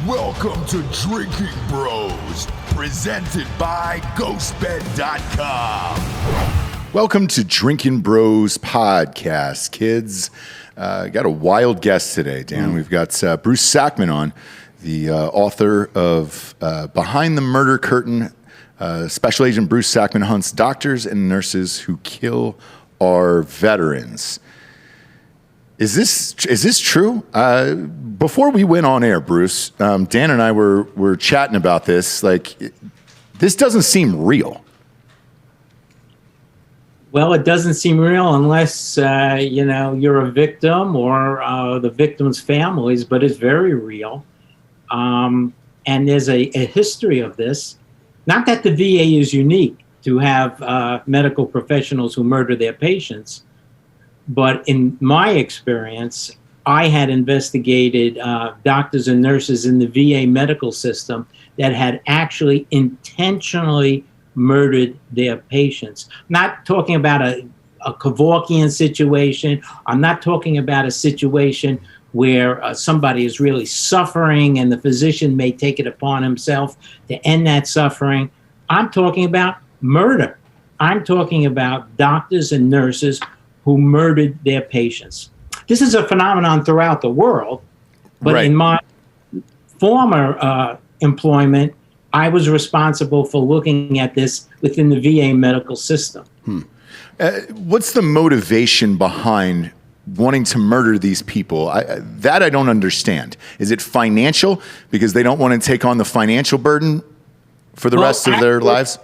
Welcome to Drinking Bros, presented by GhostBed.com. Welcome to Drinking Bros podcast, kids. Got a wild guest today, Dan. We've got Bruce Sackman on, the author of Behind the Murder Curtain. Special Agent Bruce Sackman hunts doctors and nurses who kill our veterans. Is this true? Before we went on air, Bruce, Dan and I were chatting about this. Like, this doesn't seem real. Well, it doesn't seem real unless you're a victim or the victim's families, but it's very real. And there's a history of this. Not that the VA is unique to have medical professionals who murder their patients. But in my experience, I had investigated doctors and nurses in the VA medical system that had actually intentionally murdered their patients. Not talking about a Kevorkian situation. I'm not talking about a situation where somebody is really suffering and the physician may take it upon himself to end that suffering. I'm talking about murder. I'm talking about doctors and nurses who murdered their patients. This is a phenomenon throughout the world, but right. In my former employment, I was responsible for looking at this within the VA medical system. What's the motivation behind wanting to murder these people? That I don't understand. Is it financial? Because they don't want to take on the financial burden for the rest of their lives?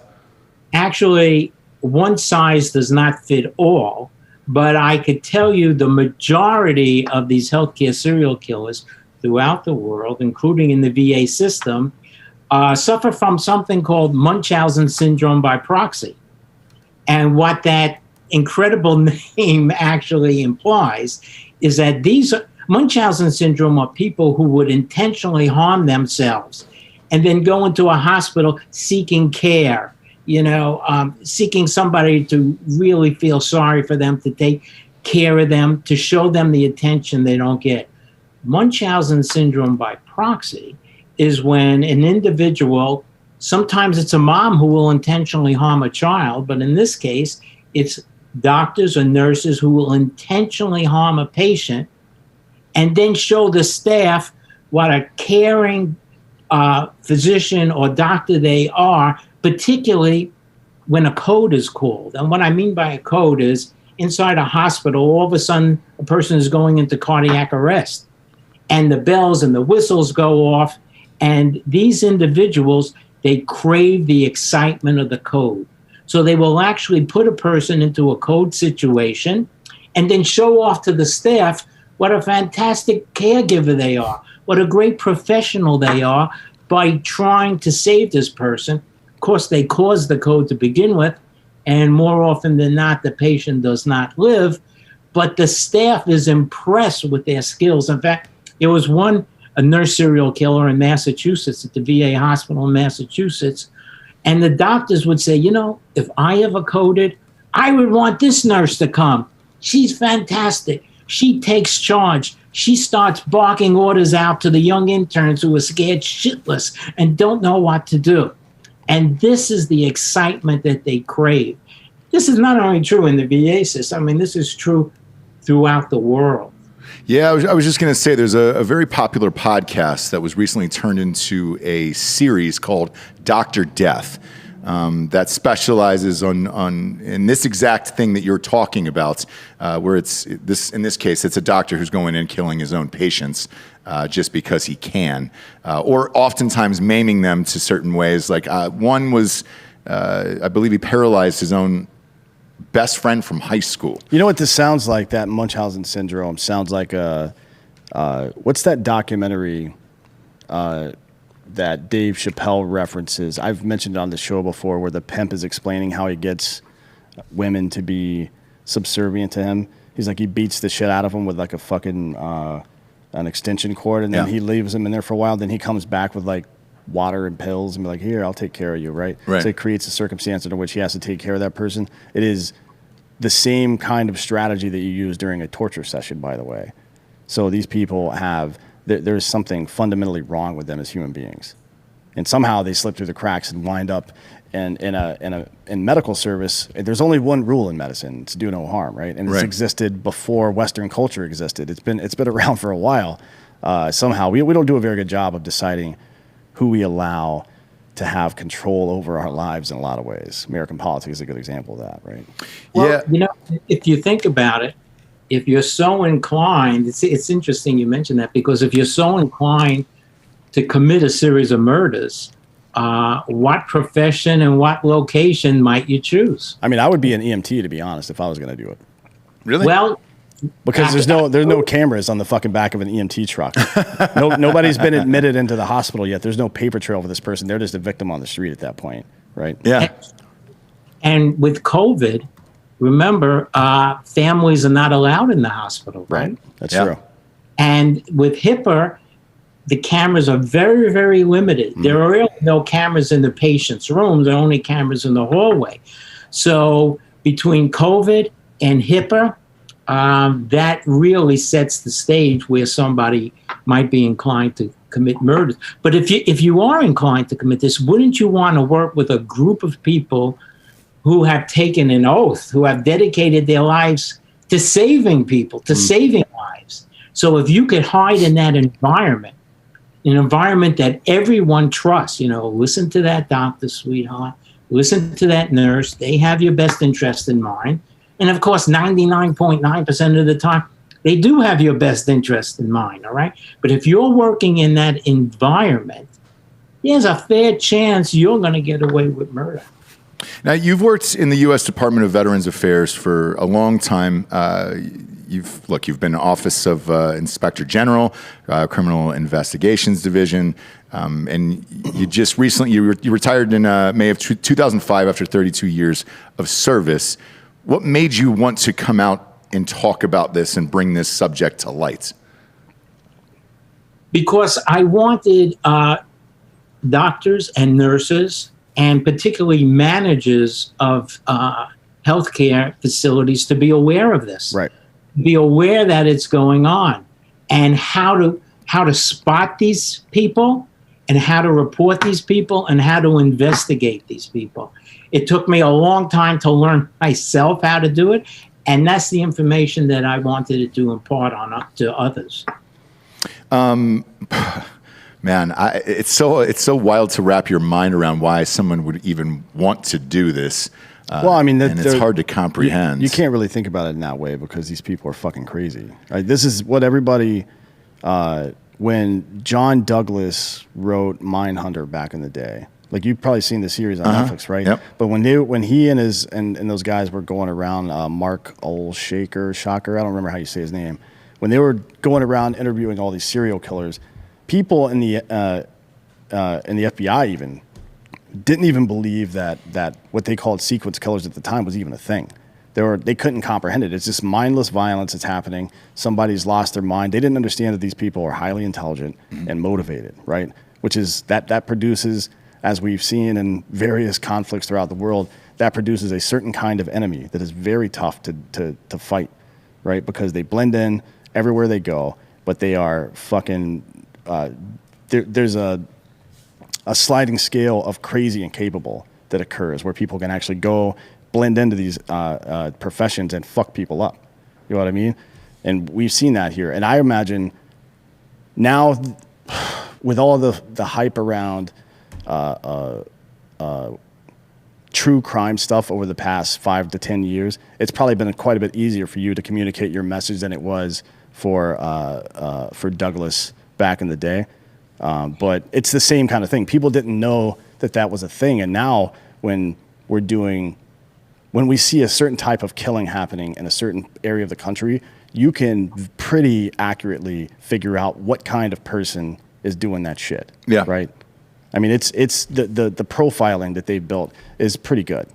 Actually, one size does not fit all. But I could tell you the majority of these healthcare serial killers throughout the world, including in the VA system, suffer from something called Munchausen Syndrome by proxy. And what that incredible name actually implies is that these Munchausen Syndrome are people who would intentionally harm themselves and then go into a hospital seeking care. Seeking somebody to really feel sorry for them, to take care of them, to show them the attention they don't get. Munchausen syndrome by proxy is when an individual, sometimes it's a mom who will intentionally harm a child, but in this case, it's doctors or nurses who will intentionally harm a patient and then show the staff what a caring physician or doctor they are, particularly when a code is called. And what I mean by a code is inside a hospital, all of a sudden a person is going into cardiac arrest and the bells and the whistles go off. And these individuals, they crave the excitement of the code. So they will actually put a person into a code situation and then show off to the staff what a fantastic caregiver they are, what a great professional they are by trying to save this person. Of course, they caused the code to begin with, and more often than not, the patient does not live, but the staff is impressed with their skills. In fact, there was a nurse serial killer in Massachusetts, at the VA hospital in Massachusetts, and the doctors would say, if I ever coded, I would want this nurse to come. She's fantastic. She takes charge. She starts barking orders out to the young interns who are scared shitless and don't know what to do. And this is the excitement that they crave. This is not only true in the VA system. I mean, this is true throughout the world. Yeah, I was just going to say there's a very popular podcast that was recently turned into a series called Dr. Death that specializes on in this exact thing that you're talking about, where in this case, it's a doctor who's going in and killing his own patients just because he can, or oftentimes maiming them to certain ways. Like one was, I believe he paralyzed his own best friend from high school. You know what this sounds like? That Munchausen syndrome sounds like what's that documentary that Dave Chappelle references? I've mentioned it on the show before, where the pimp is explaining how he gets women to be subservient to him. He's like, he beats the shit out of them with like a fucking an extension cord, and then he leaves them in there for a while. Then he comes back with like water and pills and be like, here, I'll take care of you, right? So it creates a circumstance under which he has to take care of that person. It is the same kind of strategy that you use during a torture session, by the way. So these people have there's something fundamentally wrong with them as human beings. And somehow they slip through the cracks and wind up in medical service. There's only one rule in medicine: it's do no harm, right? And it's existed before Western culture existed. It's been around for a while. Somehow we don't do a very good job of deciding who we allow to have control over our lives in a lot of ways. American politics is a good example of that, right? Well, if you think about it, if you're so inclined, it's interesting you mentioned that, because if you're so inclined to commit a series of murders, what profession and what location might you choose? I mean, I would be an EMT, to be honest, if I was going to do it. Really? Well, because there's no cameras on the fucking back of an EMT truck. Nobody's been admitted into the hospital yet. There's no paper trail for this person. They're just a victim on the street at that point, right? Yeah. And with COVID, remember, families are not allowed in the hospital, right? That's true. And with HIPAA, the cameras are very, very limited. There are really no cameras in the patient's room. There are only cameras in the hallway. So between COVID and HIPAA, that really sets the stage where somebody might be inclined to commit murders. But if you are inclined to commit this, wouldn't you want to work with a group of people who have taken an oath, who have dedicated their lives to saving people, to saving lives? So if you could hide in that environment, an environment that everyone trusts, listen to that doctor, sweetheart, listen to that nurse, they have your best interest in mind. And of course, 99.9% of the time, they do have your best interest in mind, all right? But if you're working in that environment, there's a fair chance you're going to get away with murder. Now, you've worked in the U.S. Department of Veterans Affairs for a long time. You've been Office of Inspector General, Criminal Investigations Division, and you just recently you retired in May of 2005 after 32 years of service. What made you want to come out and talk about this and bring this subject to light? Because I wanted doctors and nurses, and particularly managers of healthcare facilities, to be aware of this. Right. Be aware that it's going on, and how to spot these people, and how to report these people, and how to investigate these people. It took me a long time to learn myself how to do it, and that's the information that I wanted to impart to others. Man, it's so wild to wrap your mind around why someone would even want to do this. Well, I mean, and it's hard to comprehend. You can't really think about it in that way because these people are fucking crazy. Right? This is what everybody. When John Douglas wrote Mindhunter back in the day, like you've probably seen the series on Netflix, right? Yep. But when he and those guys were going around, Mark Shocker, I don't remember how you say his name. When they were going around interviewing all these serial killers, people in the FBI even didn't even believe that what they called sequence killers at the time was even a thing. They couldn't comprehend it. It's just mindless violence that's happening. Somebody's lost their mind. They didn't understand that these people are highly intelligent and motivated, right? Which is that produces, as we've seen in various conflicts throughout the world, that produces a certain kind of enemy that is very tough to fight, right? Because they blend in everywhere they go, but they are fucking. There's a sliding scale of crazy and capable that occurs where people can actually go blend into these professions and fuck people up. You know what I mean? And we've seen that here. And I imagine now with all the hype around true crime stuff over the past 5 to 10 years, it's probably been quite a bit easier for you to communicate your message than it was for Douglas back in the day. But it's the same kind of thing. People didn't know that was a thing. And now when we see a certain type of killing happening in a certain area of the country, you can pretty accurately figure out what kind of person is doing that shit. Yeah. Right? I mean, it's the profiling that they've built is pretty good.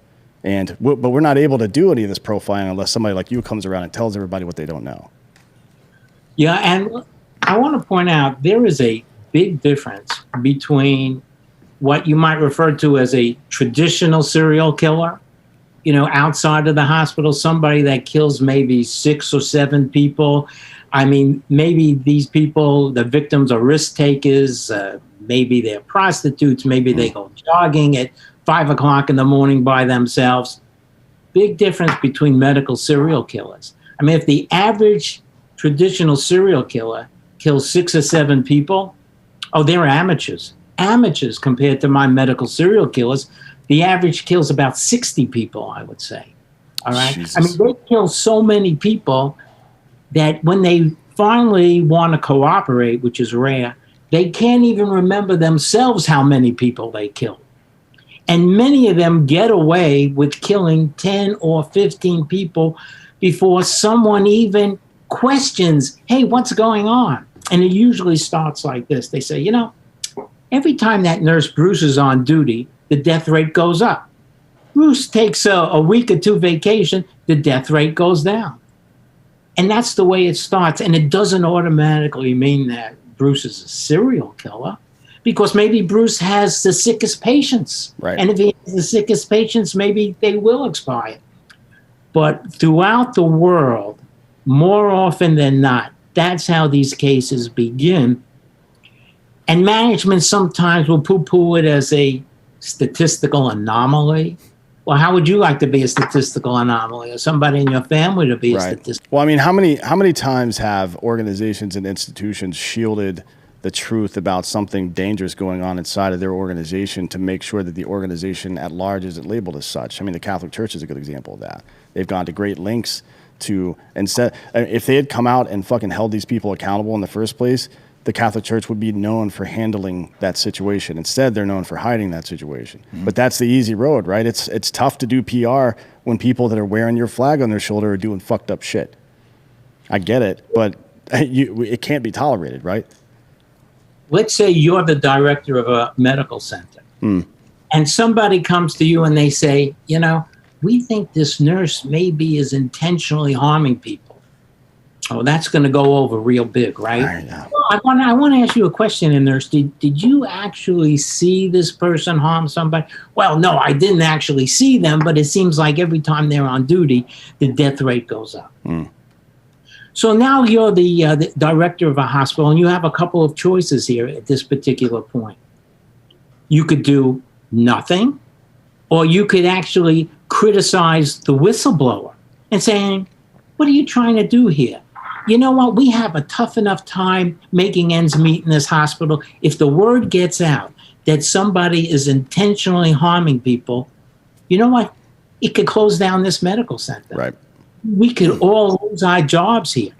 But we're not able to do any of this profiling unless somebody like you comes around and tells everybody what they don't know. Yeah, and I want to point out there is a big difference between what you might refer to as a traditional serial killer outside of the hospital, somebody that kills maybe 6 or 7 people. I mean, maybe these people, the victims are risk takers. Maybe they're prostitutes. Maybe they go jogging at 5 o'clock in the morning by themselves. Big difference between medical serial killers. I mean, if the average traditional serial killer kills 6 or 7 people, they're amateurs. Amateurs compared to my medical serial killers. The average kills about 60 people, I would say. All right. Jesus. I mean, they kill so many people that when they finally want to cooperate, which is rare, they can't even remember themselves how many people they killed. And many of them get away with killing 10 or 15 people before someone even questions, hey, what's going on? And it usually starts like this. They say, every time that nurse Bruce is on duty, the death rate goes up. Bruce takes a week or 2 vacation, the death rate goes down. And that's the way it starts. And it doesn't automatically mean that Bruce is a serial killer, because maybe Bruce has the sickest patients. Right. And if he has the sickest patients, maybe they will expire. But throughout the world, more often than not, that's how these cases begin. And management sometimes will poo-poo it as a statistical anomaly. Well, how would you like to be a statistical anomaly, or somebody in your family to be a statistical? Well, I mean, how many times have organizations and institutions shielded the truth about something dangerous going on inside of their organization to make sure that the organization at large isn't labeled as such? I mean, the Catholic Church is a good example of that. They've gone to great lengths to, instead, if they had come out and fucking held these people accountable in the first place, the Catholic Church would be known for handling that situation. Instead, they're known for hiding that situation. Mm-hmm. But that's the easy road, right? It's tough to do PR when people that are wearing your flag on their shoulder are doing fucked up shit. I get it, but it can't be tolerated, right? Let's say you're the director of a medical center, and somebody comes to you and they say, we think this nurse maybe is intentionally harming people. Oh, that's going to go over real big, right? Well, I want to ask you a question, nurse. Did you actually see this person harm somebody? Well, no, I didn't actually see them, but it seems like every time they're on duty, the death rate goes up. So now you're the director of a hospital, and you have a couple of choices here at this particular point. You could do nothing, or you could actually criticize the whistleblower and saying, what are you trying to do here? You know what? We have a tough enough time making ends meet in this hospital. If the word gets out that somebody is intentionally harming people, you know what? It could close down this medical center. Right. We could all lose our jobs here.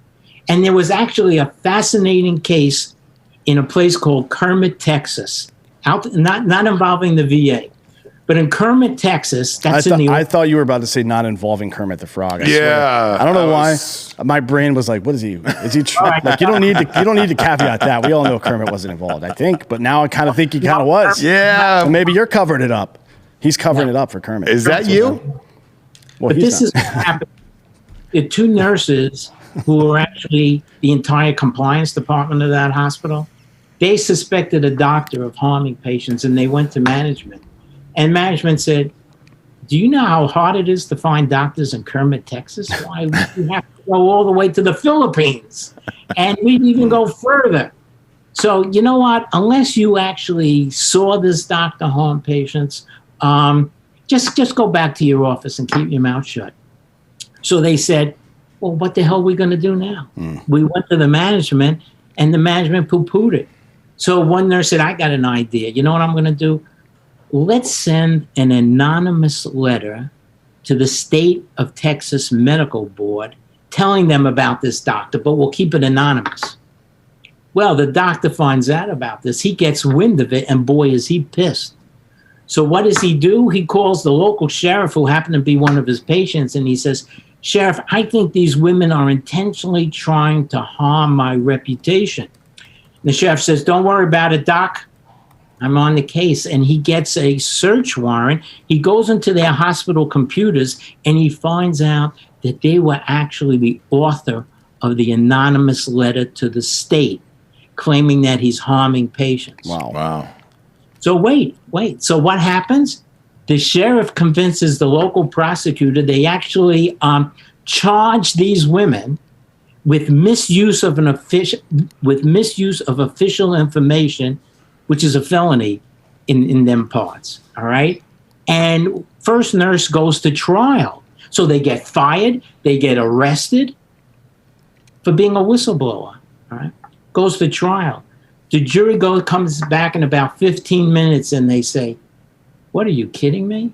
And there was actually a fascinating case in a place called Kermit, Texas, not involving the VA. But in Kermit, Texas, I thought you were about to say not involving Kermit the Frog. I Yeah. swear. I don't know why. My brain was like, what is he? Is he like, you don't need to caveat that. We all know Kermit wasn't involved, I think. But now I kind of think he kind of was. Yeah. So maybe you're covering it up. He's covering it up for Kermit. Is that you? Well, but this is what happened. The 2 nurses who were actually the entire compliance department of that hospital, they suspected a doctor of harming patients, and they went to management. And management said, do you know how hard it is to find doctors in Kermit, Texas? Why, we have to go all the way to the Philippines. And we'd even go further. So, you know what? Unless you actually saw this doctor harm patients, just go back to your office and keep your mouth shut. So they said, well, what the hell are we going to do now? We went to the management, and the management poo-pooed it. So one nurse said, I got an idea. You know what I'm going to do? Let's send an anonymous letter to the state of Texas Medical Board telling them about this doctor, but we'll keep it anonymous. Well, the doctor finds out about this. He gets wind of it, and boy, is he pissed. So what does he do? He calls the local sheriff, who happened to be one of his patients, and he says, Sheriff, I think these women are intentionally trying to harm my reputation. And the sheriff says, don't worry about it, Doc. I'm on the case. And he gets a search warrant. He goes into their hospital computers, and he finds out that they were actually the author of the anonymous letter to the state claiming that he's harming patients. Wow. So wait. So what happens? The sheriff convinces the local prosecutor. They actually charge these women with misuse of official information, which is a felony in them parts. All right. And first nurse goes to trial. So they get fired, they get arrested for being a whistleblower. All right. Goes to trial. The jury comes back in about 15 minutes and they say, "What, are you kidding me?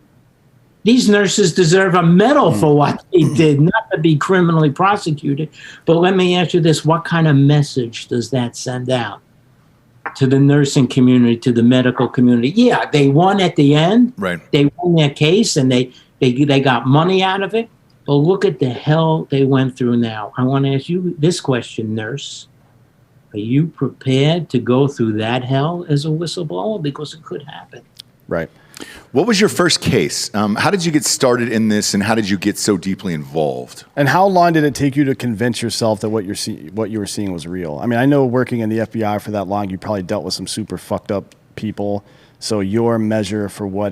These nurses deserve a medal for what they did, not to be criminally prosecuted." But let me ask you this, what kind of message does that send out to the nursing community, to the medical community? Yeah, they won at the end. Right. They won their case and they got money out of it. But look at the hell they went through now. I want to ask you this question, nurse. Are you prepared to go through that hell as a whistleblower? Because it could happen. Right. What was your first case? How did you get started in this, and how did you get so deeply involved? And how long did it take you to convince yourself that what you were seeing was real? I mean, I know working in the FBI for that long, you probably dealt with some super fucked up people. So your measure for what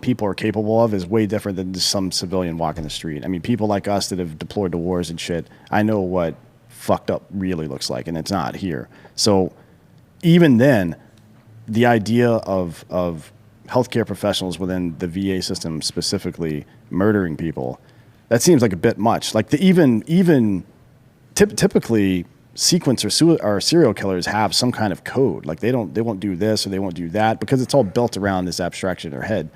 people are capable of is way different than just some civilian walking the street. I mean, people like us that have deployed to wars and shit, I know what fucked up really looks like, and it's not here. So even then, the idea of healthcare professionals within the VA system specifically murdering people, that seems like a bit much. Like typically sequencer or serial killers have some kind of code. Like they won't do this or they won't do that because it's all built around this abstraction in their head.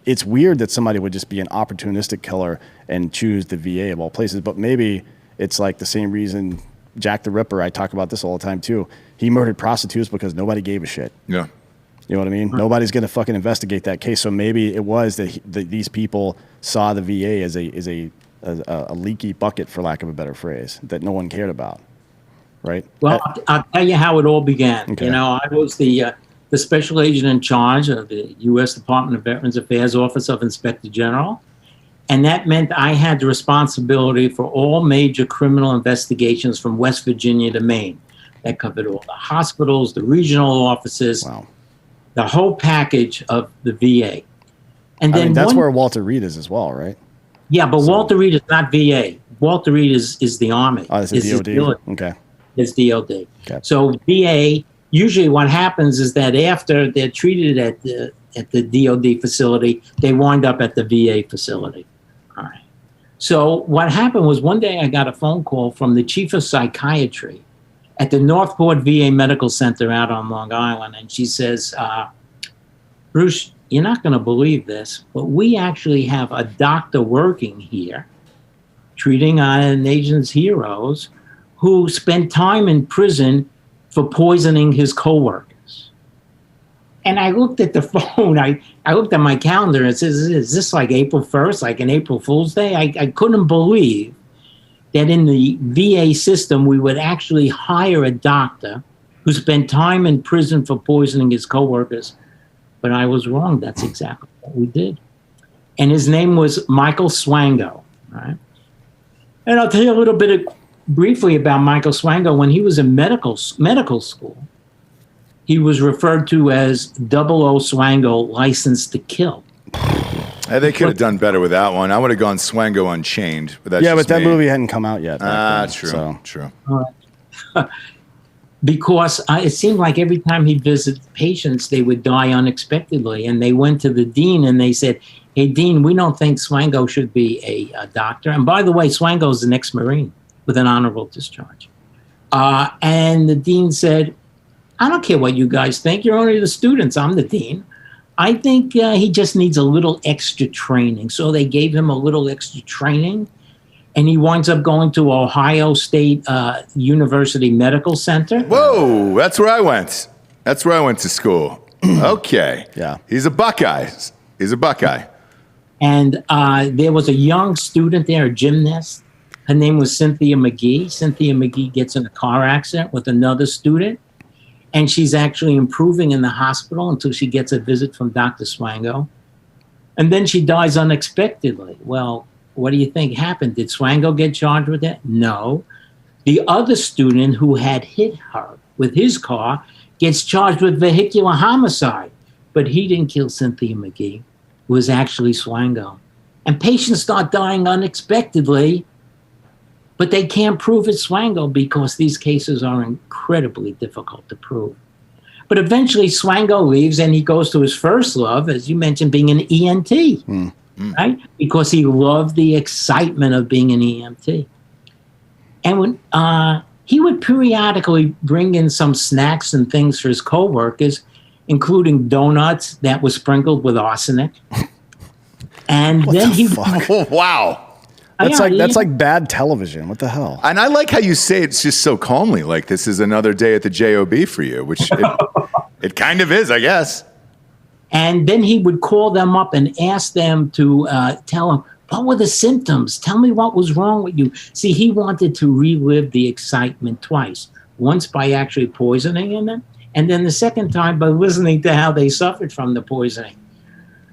It's weird that somebody would just be an opportunistic killer and choose the VA of all places, but maybe it's like the same reason Jack the Ripper, I talk about this all the time too. He murdered prostitutes because nobody gave a shit. Yeah. You know what I mean? Nobody's going to fucking investigate that case. So maybe it was that these people saw the VA as a leaky bucket, for lack of a better phrase, that no one cared about. Right? Well, I'll tell you how it all began. Okay. You know, I was the special agent in charge of the U.S. Department of Veterans Affairs Office of Inspector General. And that meant I had the responsibility for all major criminal investigations from West Virginia to Maine. That covered all the hospitals, the regional offices, Wow. the whole package of the VA. And then that's where Walter Reed is as well, right? Yeah, but Walter Reed is not VA. Walter Reed is the Army. Oh, that's a DOD. Okay. It's DOD. Okay. So VA, usually what happens is that after they're treated at the DOD facility, they wind up at the VA facility. All right. So what happened was one day I got a phone call from the chief of psychiatry at the Northport VA Medical Center out on Long Island. And she says, "Bruce, you're not going to believe this, but we actually have a doctor working here treating our nation's heroes who spent time in prison for poisoning his coworkers." And I looked at the phone, I looked at my calendar and says, "Is this like April 1st, like an April Fool's Day?" I couldn't believe that in the VA system, we would actually hire a doctor who spent time in prison for poisoning his coworkers. But I was wrong. That's exactly what we did. And his name was Michael Swango. Right? And I'll tell you a little bit briefly about Michael Swango. When he was in medical school, he was referred to as 00 Swango, licensed to kill. Hey, they could have done better with that one. I would have gone Swango Unchained. But that's but that movie hadn't come out yet. True. True. Because it seemed like every time he visited patients, they would die unexpectedly. And they went to the dean and they said, "Hey, Dean, we don't think Swango should be a doctor." And by the way, Swango is an ex-Marine with an honorable discharge. And the dean said, "I don't care what you guys think. You're only the students. I'm the dean. I think he just needs a little extra training." So they gave him a little extra training. And he winds up going to Ohio State University Medical Center. Whoa, that's where I went. That's where I went to school. Okay. Yeah. He's a Buckeye. And there was a young student there, a gymnast. Her name was Cynthia McGee. Cynthia McGee gets in a car accident with another student. And she's actually improving in the hospital until she gets a visit from Dr. Swango. And then she dies unexpectedly. Well, what do you think happened? Did Swango get charged with that? No. The other student who had hit her with his car gets charged with vehicular homicide. but he didn't kill Cynthia McGee. It was actually Swango. And patients start dying unexpectedly, but they can't prove it's Swango because these cases are incredibly difficult to prove. But eventually Swango leaves and he goes to his first love, as you mentioned, being an EMT, right? Because he loved the excitement of being an EMT. And when he would periodically bring in some snacks and things for his coworkers, including donuts that were sprinkled with arsenic. And What then the he fuck? Oh, wow. That's like bad television. What the hell? And I like how you say it's just so calmly, like this is another day at the JOB for you, which it kind of is, I guess. And then he would call them up and ask them to tell him, what were the symptoms? Tell me what was wrong with you. See, he wanted to relive the excitement twice. Once by actually poisoning them, and then the second time by listening to how they suffered from the poisoning.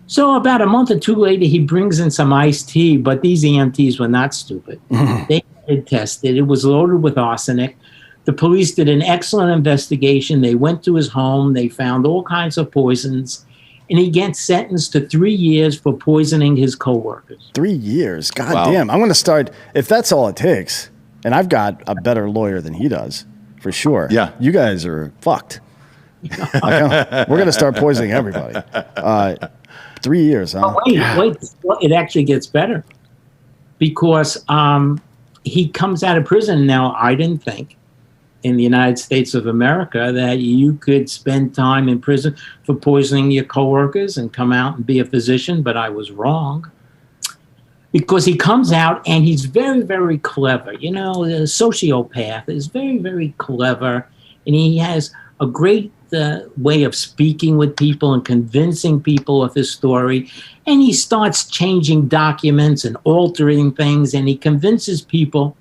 So about a month or two later, he brings in some iced tea, but these EMTs were not stupid. They had it tested. It was loaded with arsenic. The police did an excellent investigation. They went to his home. They found all kinds of poisons. And he gets sentenced to 3 years for poisoning his coworkers. 3 years? God Wow. damn. I'm going to start, if that's all it takes, and I've got a better lawyer than he does, for sure. Yeah. You guys are fucked. We're going to start poisoning everybody. 3 years, huh? Oh, wait, it actually gets better. Because he comes out of prison. Now, I didn't think in the United States of America that you could spend time in prison for poisoning your coworkers and come out and be a physician, but I was wrong. Because he comes out and he's very, very clever. You know, the sociopath is very, very clever. And he has a great way of speaking with people and convincing people of his story. And he starts changing documents and altering things. And he convinces people.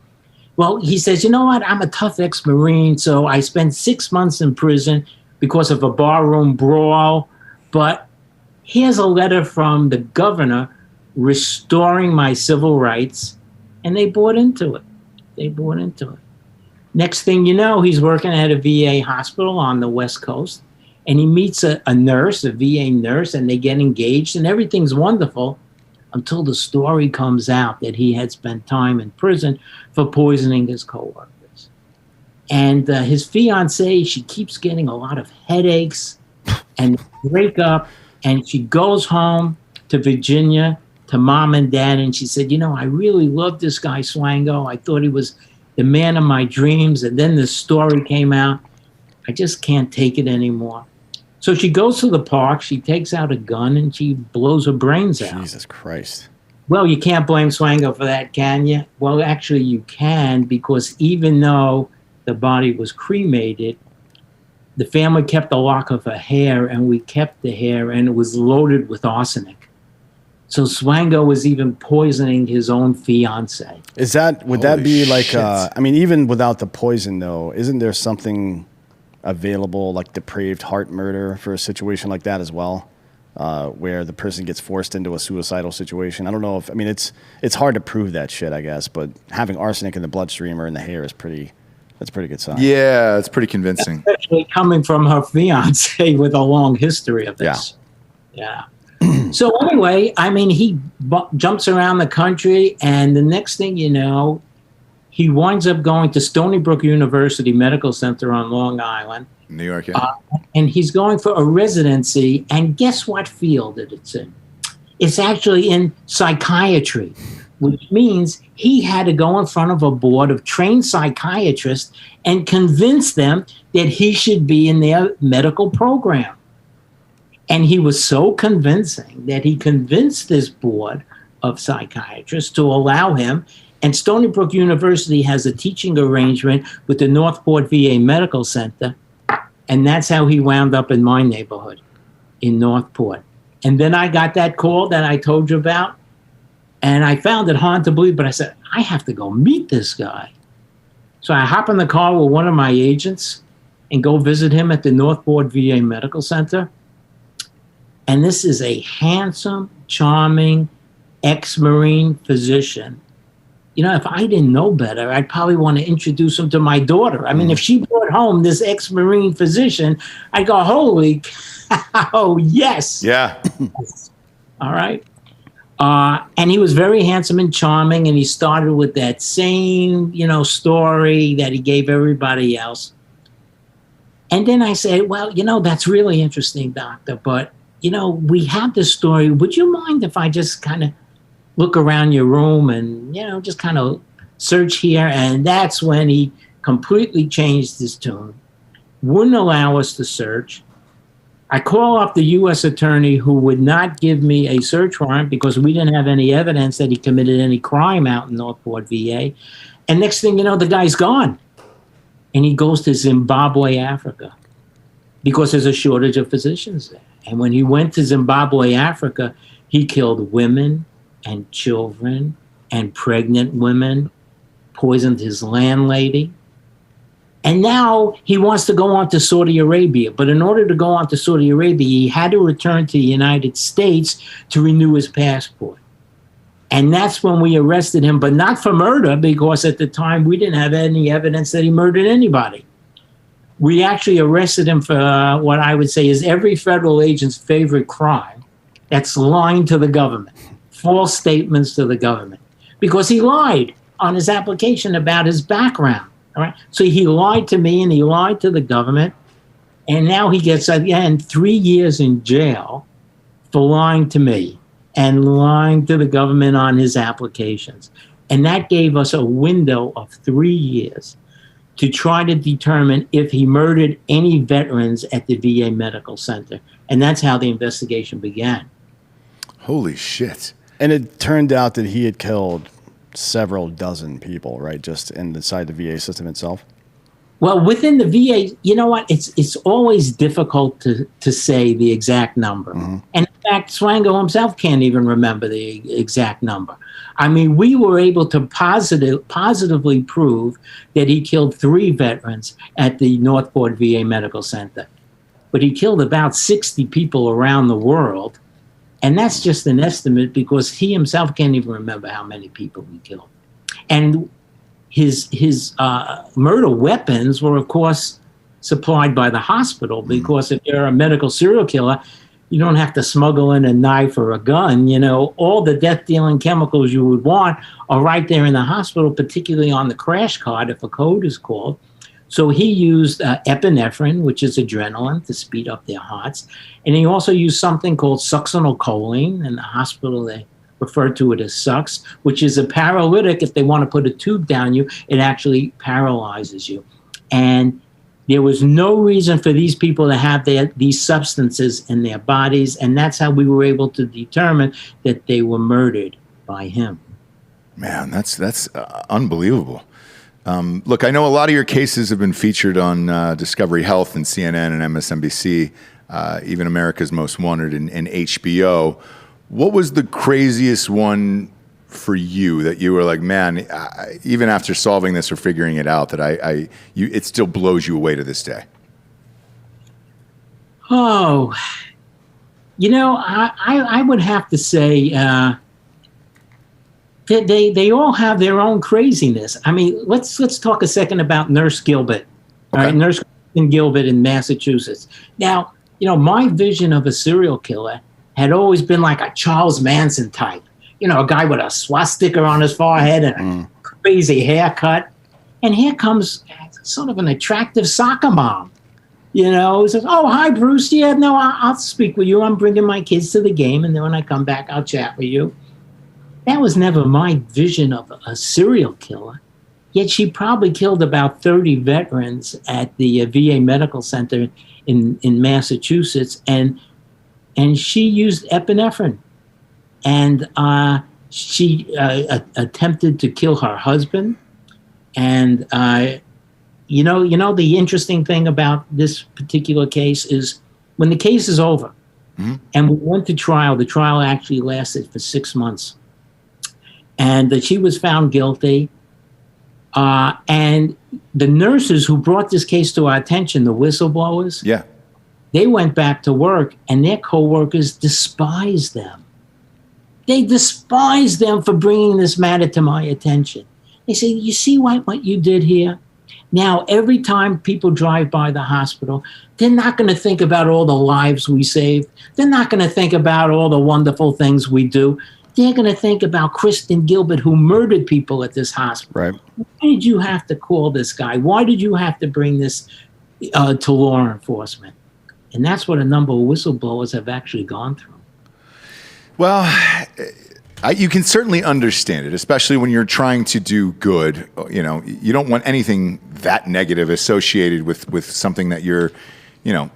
Well, he says, you know what? I'm a tough ex-Marine, so I spent 6 months in prison because of a barroom brawl. But here's a letter from the governor restoring my civil rights. And they bought into it. Next thing you know, he's working at a VA hospital on the West Coast. And he meets a nurse, a VA nurse, and they get engaged. And everything's wonderful until the story comes out that he had spent time in prison for poisoning his coworkers. And his fiancée, she keeps getting a lot of headaches and break up. And she goes home to Virginia to mom and dad. And she said, you know, I really loved this guy, Swango. I thought he was the man of my dreams. And then this story came out. I just can't take it anymore. So she goes to the park, she takes out a gun, and she blows her brains out. Jesus Christ. Well, you can't blame Swango for that, can you? Well, actually, you can, because even though the body was cremated, the family kept a lock of her hair, and we kept the hair, and it was loaded with arsenic. So Swango was even poisoning his own fiancée. Would that be Holy like, shit. I mean, even without the poison, though, isn't there something available, like depraved heart murder for a situation like that as well, where the person gets forced into a suicidal situation? I don't know if, I mean, it's hard to prove that shit, I guess, but having arsenic in the bloodstream or in the hair is that's a pretty good sign. Yeah, it's pretty convincing. Especially coming from her fiance with a long history of this. Yeah. So anyway, I mean, he jumps around the country, and the next thing you know, he winds up going to Stony Brook University Medical Center on Long Island. New York, yeah. And he's going for a residency, and guess what field that it's in? It's actually in psychiatry, which means he had to go in front of a board of trained psychiatrists and convince them that he should be in their medical program. And he was so convincing that he convinced this board of psychiatrists to allow him. And Stony Brook University has a teaching arrangement with the Northport VA Medical Center. And that's how he wound up in my neighborhood in Northport. And then I got that call that I told you about. And I found it hard to believe, but I said, I have to go meet this guy. So I hop in the car with one of my agents and go visit him at the Northport VA Medical Center. And this is a handsome, charming ex-Marine physician. if I didn't know better, I'd probably want to introduce him to my daughter. I mean, if she brought home this ex-Marine physician, I'd go, holy cow, yes. Yeah. All right. And he was very handsome and charming, and he started with that same, story that he gave everybody else. And then I said, well, that's really interesting, doctor, but, we have this story. Would you mind if I just kind of look around your room and, just kind of search here? And that's when he completely changed his tune, wouldn't allow us to search. I call up the U.S. attorney, who would not give me a search warrant because we didn't have any evidence that he committed any crime out in Northport, VA. And next thing you know, the guy's gone. And he goes to Zimbabwe, Africa, because there's a shortage of physicians there. And when he went to Zimbabwe, Africa, he killed women and children and pregnant women, poisoned his landlady. And now he wants to go on to Saudi Arabia. But in order to go on to Saudi Arabia, he had to return to the United States to renew his passport. And that's when we arrested him, but not for murder, because at the time we didn't have any evidence that he murdered anybody. We actually arrested him for what I would say is every federal agent's favorite crime. That's lying to the government, false statements to the government, because he lied on his application about his background. All right. So he lied to me and he lied to the government. And now he gets, again, 3 years in jail for lying to me and lying to the government on his applications. And that gave us a window of 3 years to try to determine if he murdered any veterans at the VA Medical Center. And that's how the investigation began. Holy shit. And it turned out that he had killed several dozen people, right? Just inside the VA system itself. Well, within the VA, you know what? It's always difficult to say the exact number. Mm-hmm. And in fact, Swango himself can't even remember the exact number. I mean, we were able to positively prove that he killed 3 veterans at the Northport VA Medical Center. But he killed about 60 people around the world. And that's just an estimate because he himself can't even remember how many people he killed. And his murder weapons were, of course, supplied by the hospital, because if you're a medical serial killer, you don't have to smuggle in a knife or a gun. All the death-dealing chemicals you would want are right there in the hospital, particularly on the crash card if a code is called. So he used epinephrine, which is adrenaline, to speed up their hearts. And he also used something called succinylcholine. In the hospital, they refer to it as Sux, which is a paralytic. If they want to put a tube down you, it actually paralyzes you. And there was no reason for these people to have these substances in their bodies. And that's how we were able to determine that they were murdered by him. Man, that's unbelievable. Look, I know a lot of your cases have been featured on Discovery Health and CNN and MSNBC, even America's Most Wanted and HBO. What was the craziest one for you that you were like, man, even after solving this or figuring it out, that it still blows you away to this day? Oh, I would have to say they all have their own craziness. I mean, let's talk a second about Nurse Gilbert. Okay. All right, Nurse Kristen Gilbert in Massachusetts. Now, my vision of a serial killer had always been like a Charles Manson type. A guy with a swastika on his forehead and a crazy haircut. And here comes sort of an attractive soccer mom. He says, oh, hi, Bruce. Yeah, no, I'll speak with you. I'm bringing my kids to the game. And then when I come back, I'll chat with you. That was never my vision of a serial killer. Yet she probably killed about 30 veterans at the VA Medical Center in Massachusetts. And she used epinephrine. And she attempted to kill her husband. And, the interesting thing about this particular case is when the case is over and we went to trial, the trial actually lasted for 6 months. And that she was found guilty. And the nurses who brought this case to our attention, the whistleblowers, they went back to work and their coworkers despised them. They despise them for bringing this matter to my attention. They say, you see what you did here? Now, every time people drive by the hospital, they're not going to think about all the lives we saved. They're not going to think about all the wonderful things we do. They're going to think about Kristen Gilbert, who murdered people at this hospital. Right. Why did you have to call this guy? Why did you have to bring this to law enforcement? And that's what a number of whistleblowers have actually gone through. Well, you can certainly understand it, especially when you're trying to do good. You know, you don't want anything that negative associated with something that you're, you know,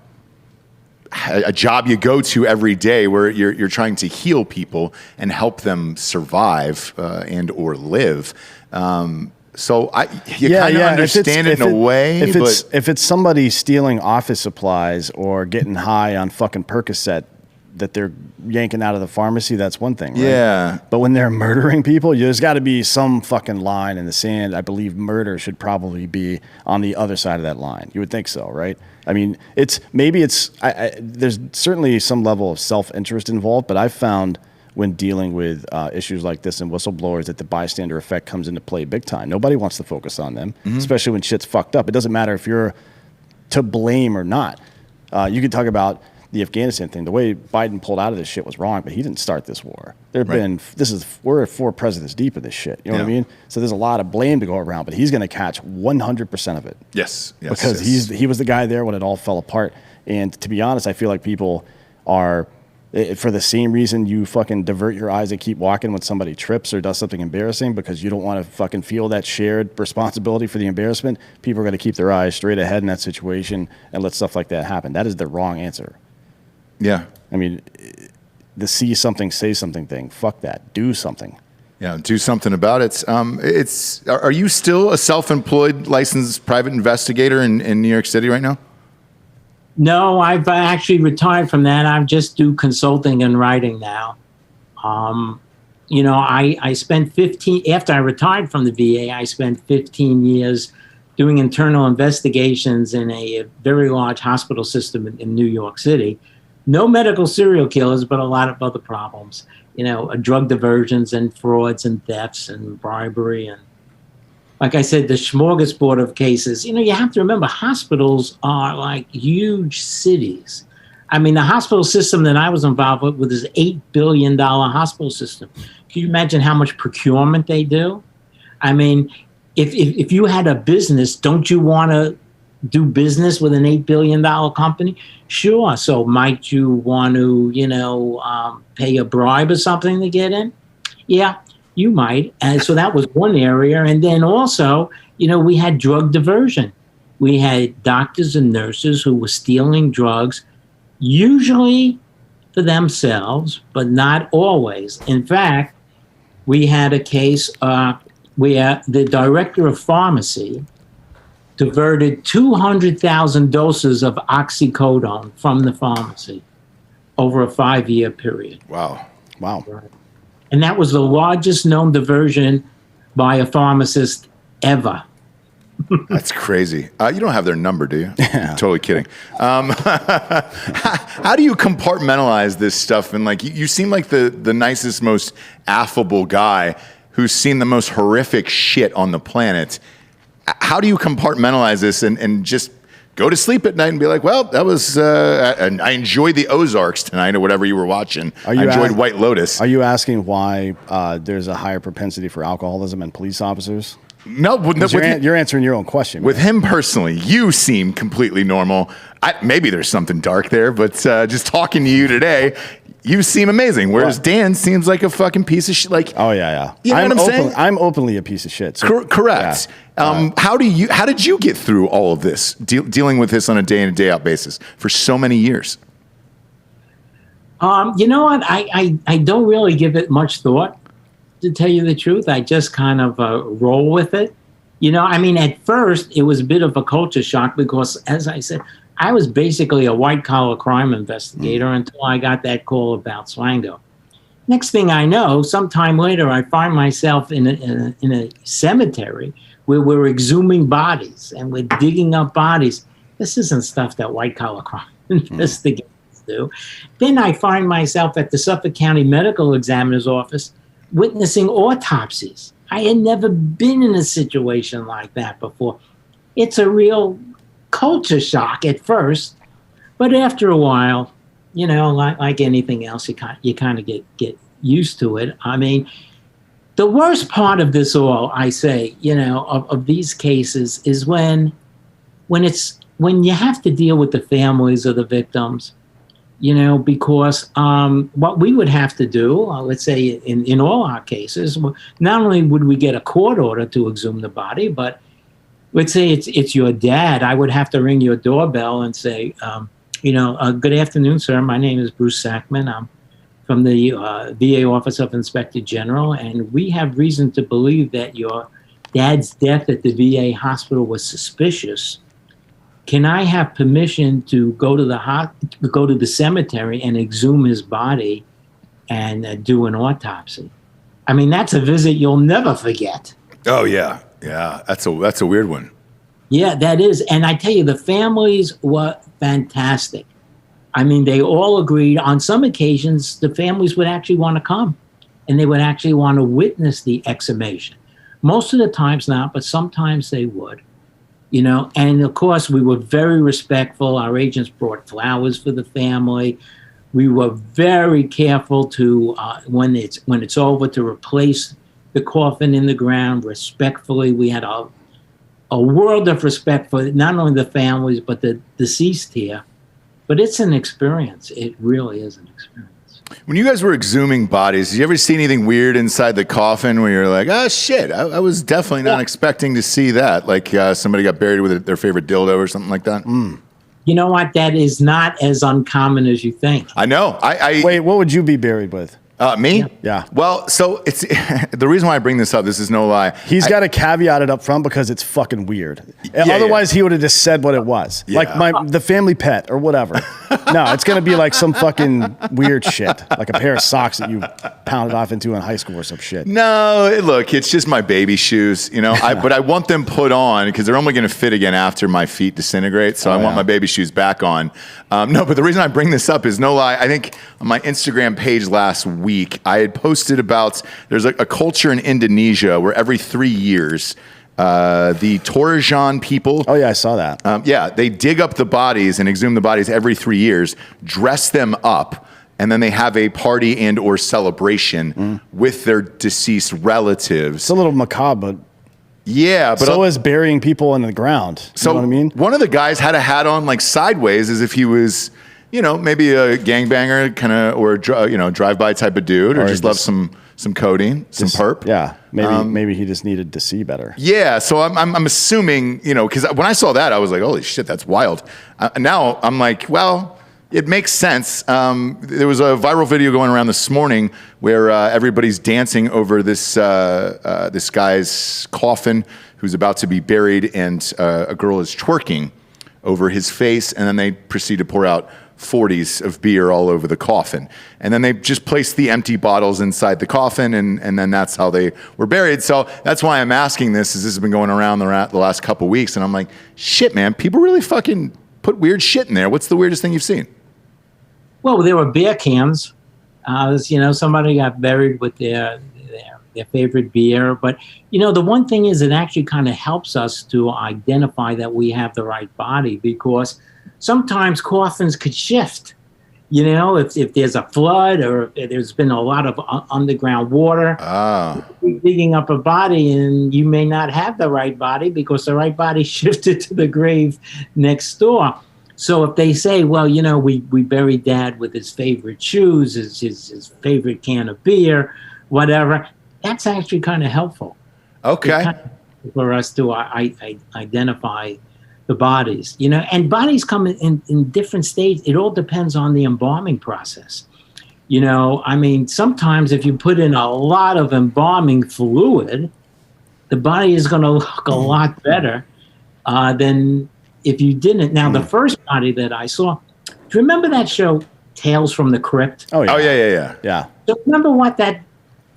a job you go to every day where you're trying to heal people and help them survive and or live. So you kind of understand it in a way. If it's somebody stealing office supplies or getting high on fucking Percocet that they're yanking out of the pharmacy, that's one thing, right? Yeah. But when they're murdering people, there's got to be some fucking line in the sand. I believe murder should probably be on the other side of that line. You would think so, right? I mean, there's certainly some level of self-interest involved, but I've found when dealing with issues like this and whistleblowers that the bystander effect comes into play big time. Nobody wants to focus on them, especially when shit's fucked up. It doesn't matter if you're to blame or not. You could talk about the Afghanistan thing. The way Biden pulled out of this shit was wrong, but he didn't start this war. We're 4 presidents deep of this shit. You know what I mean? So there's a lot of blame to go around, but he's going to catch 100% of it. Yes. Because he was the guy there when it all fell apart. And to be honest, I feel like people are, for the same reason you fucking divert your eyes and keep walking when somebody trips or does something embarrassing because you don't want to fucking feel that shared responsibility for the embarrassment, people are going to keep their eyes straight ahead in that situation and let stuff like that happen. That is the wrong answer. Yeah. I mean, the see something, say something thing. Fuck that. Do something. Yeah, do something about it. Are you still a self-employed licensed private investigator in New York City right now? No, I've actually retired from that. I just do consulting and writing now. You know, I spent after I retired from the VA, I spent 15 years doing internal investigations in a very large hospital system in New York City. No medical serial killers, but a lot of other problems. You know, drug diversions and frauds and thefts and bribery. And like I said, the smorgasbord of cases. You know, you have to remember hospitals are like huge cities. I mean, the hospital system that I was involved with is $8 billion hospital system. Can you imagine how much procurement they do? I mean, if you had a business, don't you want to do business with an $8 billion company? Sure. So might you want to, pay a bribe or something to get in? Yeah, you might. And so that was one area. And then also, we had drug diversion. We had doctors and nurses who were stealing drugs, usually for themselves, but not always. In fact, we had a case where the director of pharmacy diverted 200,000 doses of oxycodone from the pharmacy over a 5-year period. Wow. And that was the largest known diversion by a pharmacist ever. That's crazy. You don't have their number, do you? Yeah. Totally kidding. How do you compartmentalize this stuff? And like, you seem like the nicest, most affable guy who's seen the most horrific shit on the planet. How do you compartmentalize this and just go to sleep at night and be like, well, that was, and I enjoyed the Ozarks tonight or whatever you were watching. I enjoyed White Lotus. Are you asking why there's a higher propensity for alcoholism in police officers? No, you're answering your own question. With him personally, you seem completely normal. Maybe there's something dark there, but just talking to you today, you seem amazing. Whereas Dan seems like a fucking piece of shit. Like, oh yeah. You know what I'm saying? I'm openly a piece of shit. So, correct. Yeah. How did you get through all of this, dealing with this on a day in and day out basis for so many years? You know what? I don't really give it much thought, to tell you the truth. I just kind of roll with it. I mean, at first it was a bit of a culture shock because, as I said, I was basically a white-collar crime investigator until I got that call about Swango. Next thing I know, sometime later, I find myself in a cemetery where we're exhuming bodies and we're digging up bodies. This isn't stuff that white-collar crime investigators to do. Then I find myself at the Suffolk County Medical Examiner's office witnessing autopsies. I had never been in a situation like that before. It's a real culture shock at first, but after a while, you know, like anything else, you kind of get used to it. I mean, the worst part of this all, I say, you know, of these cases is when you have to deal with the families of the victims, you know, because what we would have to do, let's say in all our cases, not only would we get a court order to exhume the body, but let's say it's your dad, I would have to ring your doorbell and say, good afternoon, sir. My name is Bruce Sackman. I'm from the VA Office of Inspector General, and we have reason to believe that your dad's death at the VA hospital was suspicious. Can I have permission to go to the cemetery and exhume his body and do an autopsy? I mean, that's a visit you'll never forget. Oh yeah, that's a weird one. Yeah, that is, and I tell you, the families were fantastic. I mean, they all agreed. On some occasions, the families would actually want to come, and they would actually want to witness the exhumation. Most of the times not, but sometimes they would. You know, and of course, we were very respectful. Our agents brought flowers for the family. We were very careful to, when it's over, to replace the coffin in the ground respectfully. We had a world of respect for not only the families, but the deceased here. But it's an experience. It really is an experience. When you guys were exhuming bodies, did you ever see anything weird inside the coffin where you're like, oh, shit, I was definitely not expecting to see that? Like somebody got buried with their favorite dildo or something like that? You know what? That is not as uncommon as you think. I know. Wait, what would you be buried with? Me? Yeah. Well, so it's the reason why I bring this up. This is no lie. He's got to caveat it up front because it's fucking weird. Yeah, Otherwise, he would have just said what it was, Yeah. like the family pet or whatever. No, it's gonna be like some fucking weird shit, like a pair of socks that you pounded off into in high school or some shit. No, look, it's just my baby shoes, you know. But I want them put on because they're only going to fit again after my feet disintegrate. So I want my baby shoes back on. No, but the reason I bring this up is no lie. I think on my Instagram page last week, I had posted about there's a culture in Indonesia where every 3 years, the Torrejon people. Oh yeah, I saw that. They dig up the bodies and exhume the bodies every 3 years, dress them up, and then they have a party and or celebration with their deceased relatives. It's a little macabre, but yeah, but so is burying people in the ground. You know what I mean? One of the guys had a hat on like sideways as if he was, you know, maybe a gangbanger kind of, or drive-by type of dude, or just loves some codeine, some perp. Yeah, maybe he just needed to see better. Yeah, so I'm assuming, you know, because when I saw that, I was like, holy shit, that's wild. Now I'm like, well, it makes sense. There was a viral video going around this morning where everybody's dancing over this guy's coffin who's about to be buried, and a girl is twerking over his face, and then they proceed to pour out 40s of beer all over the coffin. And then they just placed the empty bottles inside the coffin, and then that's how they were buried. So that's why I'm asking this, is this has been going around the last couple weeks, and I'm like, shit, man, people really fucking put weird shit in there. What's the weirdest thing you've seen? Well, there were beer cans. Somebody got buried with their favorite beer. But, you know, the one thing is it actually kind of helps us to identify that we have the right body, because sometimes coffins could shift. You know, if there's a flood or if there's been a lot of underground water, digging up a body, and you may not have the right body because the right body shifted to the grave next door. So if they say, well, you know, we buried Dad with his favorite shoes, his favorite can of beer, whatever, that's actually kind of helpful. Okay. For us to identify the bodies, you know, and bodies come in different states. It all depends on the embalming process. You know, I mean, sometimes if you put in a lot of embalming fluid, the body is going to look a lot better than if you didn't. Now, the first body that I saw, do you remember that show, Tales from the Crypt? Oh, yeah. Oh, yeah. So remember what that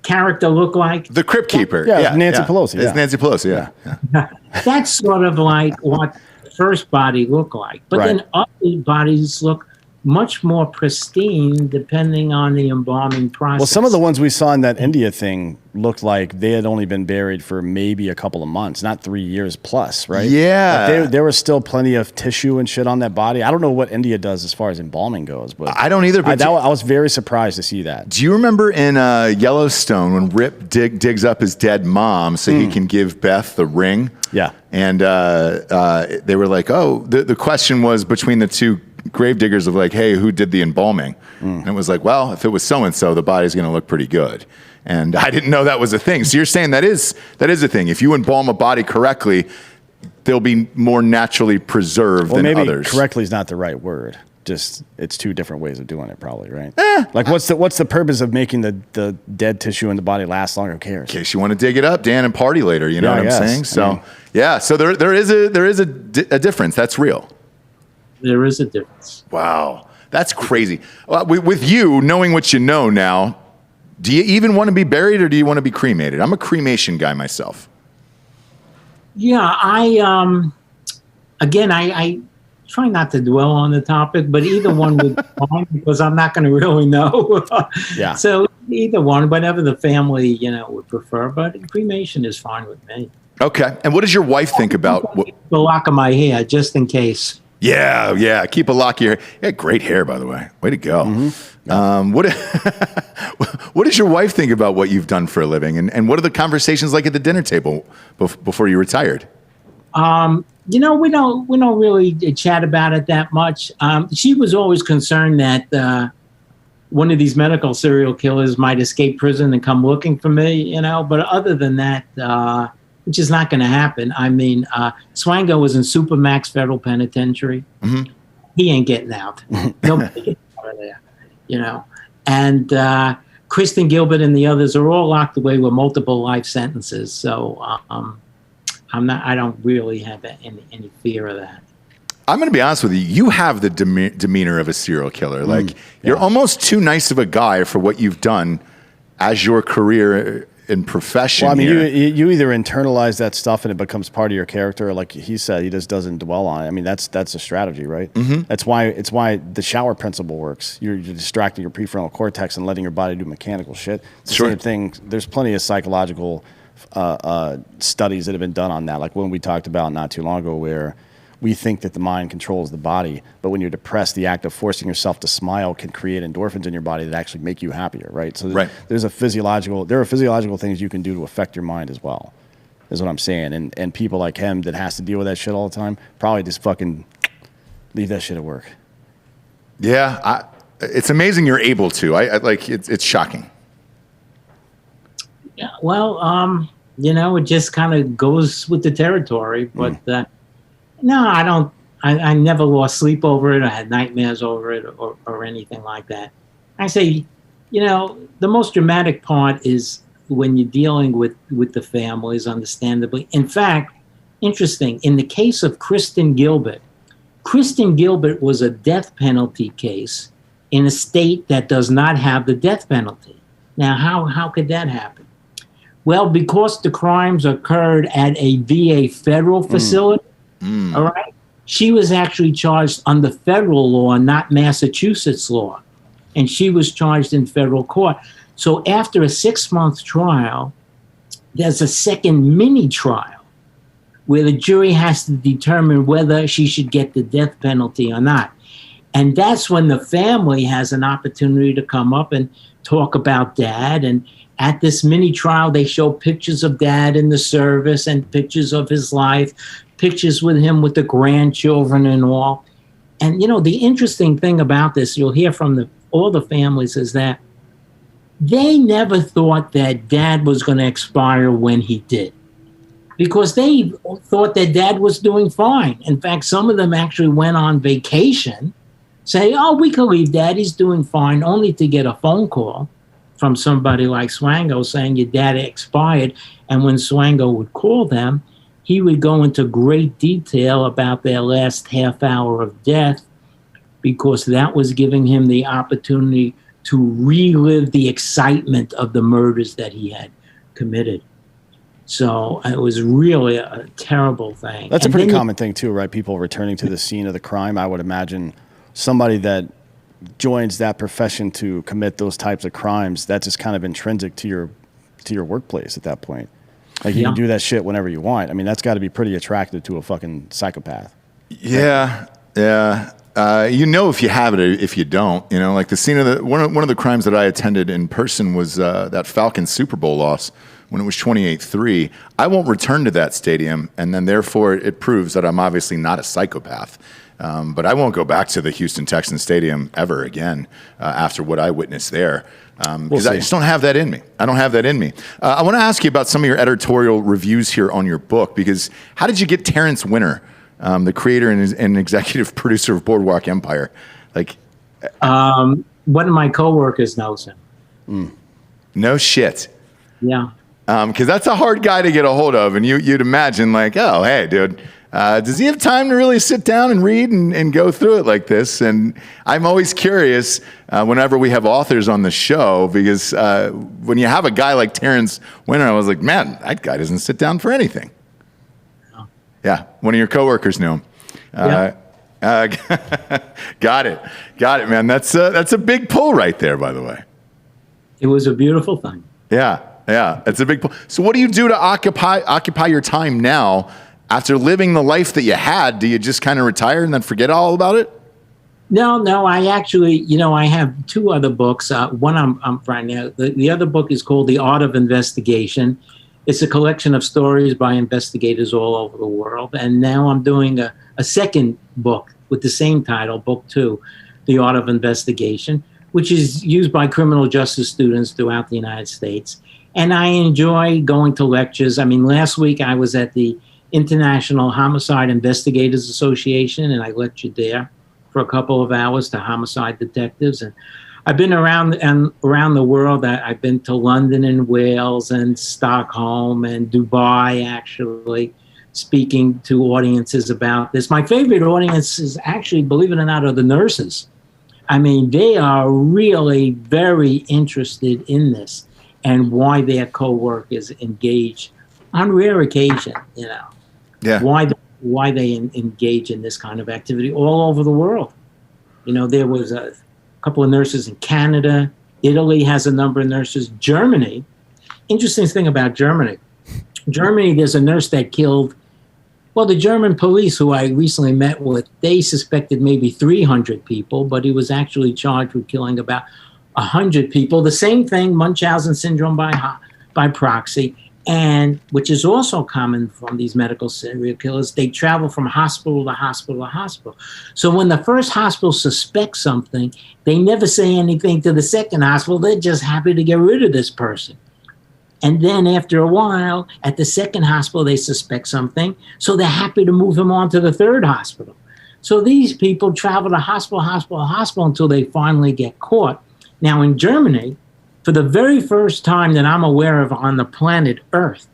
character looked like? The Crypt Keeper. Yeah, Nancy Pelosi. It's Nancy Pelosi, yeah. That's sort of like what the first body looked like. But then other bodies look much more pristine depending on the embalming process. Well, some of the ones we saw in that India thing looked like they had only been buried for maybe a couple of months, not 3 years plus, right? Yeah. Like there was still plenty of tissue and shit on that body. I don't know what India does as far as embalming goes, but I don't either. But I was very surprised to see that. do you remember in Yellowstone when Rip digs up his dead mom so he can give Beth the ring? Yeah. And they were like, oh, the question was between the two gravediggers of like, hey, who did the embalming? And it was like, well, if it was so-and-so, the body's going to look pretty good. And I didn't know that was a thing. So you're saying that is a thing. If you embalm a body correctly, they'll be more naturally preserved than maybe others. correctly is not the right word. Just it's two different ways of doing it, probably, right? Like, what's the purpose of making the dead tissue in the body last longer? Who cares? In case you want to dig it up, Dan, and party later. You know what I'm I guess. saying? So I mean, yeah. So there is a difference. That's real. There is a difference. Wow, that's crazy. With you knowing what you know now, do you even want to be buried or do you want to be cremated? I'm a cremation guy myself. Yeah, I try not to dwell on the topic, but either one would be fine because I'm not going to really know. Yeah. So either one, whatever the family, would prefer, but cremation is fine with me. Okay. And what does your wife think about The lock of my hair, just in case. Yeah. Keep a lock of your hair. Yeah, great hair, by the way. Way to go. What does your wife think about what you've done for a living? And what are the conversations like at the dinner table before you retired? We don't really chat about it that much. She was always concerned that one of these medical serial killers might escape prison and come looking for me, But other than that, which is not going to happen. I mean, Swango was in Supermax Federal Penitentiary. Mm-hmm. He ain't getting out. Nobody gets out of there, And Kristen Gilbert and the others are all locked away with multiple life sentences. So I don't really have any fear of that. I'm going to be honest with you. You have the demeanor of a serial killer. Like you're almost too nice of a guy for what you've done as your career and profession. Well, I mean, you either internalize that stuff and it becomes part of your character, or like he said, he just doesn't dwell on it. I mean, that's a strategy, right? Mm-hmm. It's why the shower principle works. You're distracting your prefrontal cortex and letting your body do mechanical shit. It's the same thing. There's plenty of psychological studies that have been done on that, like one we talked about not too long ago, where we think that the mind controls the body, but when you're depressed, the act of forcing yourself to smile can create endorphins in your body that actually make you happier, right? So there are physiological things you can do to affect your mind as well, is what I'm saying. And people like him that has to deal with that shit all the time probably just fucking leave that shit at work. Yeah, it's amazing you're able to. I like it's shocking. Yeah, well, it just kind of goes with the territory, but. No, I don't. I never lost sleep over it. I had nightmares over it or anything like that. I say, the most dramatic part is when you're dealing with the families, understandably. In fact, interesting, in the case of Kristen Gilbert was a death penalty case in a state that does not have the death penalty. Now, how could that happen? Well, because the crimes occurred at a VA federal facility. All right. She was actually charged under federal law, not Massachusetts law. And she was charged in federal court. So after a 6-month trial, there's a second mini trial where the jury has to determine whether she should get the death penalty or not. And that's when the family has an opportunity to come up and talk about Dad. And at this mini trial, they show pictures of Dad in the service and pictures of his life, pictures with him with the grandchildren and all. And, the interesting thing about this, you'll hear from all the families, is that they never thought that Dad was going to expire when he did, because they thought that Dad was doing fine. In fact, some of them actually went on vacation, say, oh, we can leave Dad, he's doing fine, only to get a phone call from somebody like Swango saying your dad expired. And when Swango would call them, he would go into great detail about their last half hour of death, because that was giving him the opportunity to relive the excitement of the murders that he had committed. So it was really a terrible thing. That's a pretty common thing too, right? People returning to the scene of the crime. I would imagine somebody that joins that profession to commit those types of crimes, that's just kind of intrinsic to your workplace at that point. Like you can do that shit whenever you want. I mean, that's got to be pretty attractive to a fucking psychopath. Yeah, yeah. If you have it, if you don't, like the scene of one of the crimes that I attended in person was that Falcons Super Bowl loss when it was 28-3. I won't return to that stadium, and then therefore it proves that I'm obviously not a psychopath. But I won't go back to the Houston Texans Stadium ever again after what I witnessed there. Because I just don't have that in me. I don't have that in me. I want to ask you about some of your editorial reviews here on your book, because how did you get Terrence Winter, the creator and executive producer of Boardwalk Empire? One of my coworkers knows him. No shit. Yeah. Because that's a hard guy to get a hold of, and you'd imagine oh, hey, dude. Does he have time to really sit down and read and go through it like this? And I'm always curious whenever we have authors on the show, because when you have a guy like Terrence Winter, I was like, man, that guy doesn't sit down for anything. Oh. Yeah, one of your coworkers knew him. Got it, man. That's a big pull right there, by the way. It was a beautiful thing. Yeah, it's a big pull. So what do you do to occupy your time now? After living the life that you had, do you just kind of retire and then forget all about it? No, I actually, I have two other books. One I'm writing now. The other book is called The Art of Investigation. It's a collection of stories by investigators all over the world. And now I'm doing a second book with the same title, Book 2, The Art of Investigation, which is used by criminal justice students throughout the United States. And I enjoy going to lectures. I mean, last week I was at the International Homicide Investigators Association, and I lectured there for a couple of hours to homicide detectives. And I've been around the world. I've been to London and Wales and Stockholm and Dubai, actually, speaking to audiences about this. My favorite audience is actually, believe it or not, are the nurses. I mean, they are really very interested in this and why their co-workers engage on rare occasion, Yeah. Why they engage in this kind of activity all over the world. There was a couple of nurses in Canada. Italy has a number of nurses. Germany, interesting thing about Germany, there's a nurse that killed, the German police who I recently met with, they suspected maybe 300 people, but he was actually charged with killing about 100 people. The same thing, Munchausen Syndrome by proxy. And which is also common from these medical serial killers, they travel from hospital to hospital to hospital. So when the first hospital suspects something, they never say anything to the second hospital. They're just happy to get rid of this person. And then after a while, at the second hospital, they suspect something. So they're happy to move him on to the third hospital. So these people travel to hospital until they finally get caught. Now in Germany, for the very first time that I'm aware of on the planet Earth,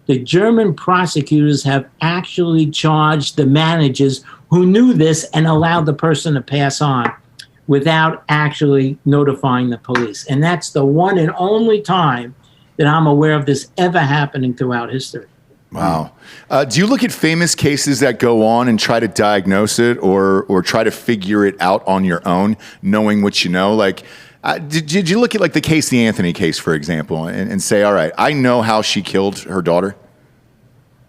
the German prosecutors have actually charged the managers who knew this and allowed the person to pass on without actually notifying the police. And that's the one and only time that I'm aware of this ever happening throughout history. Wow. Do you look at famous cases that go on and try to diagnose it or try to figure it out on your own, knowing what you know? Did you look at the Casey Anthony case, for example, and say, all right, I know how she killed her daughter?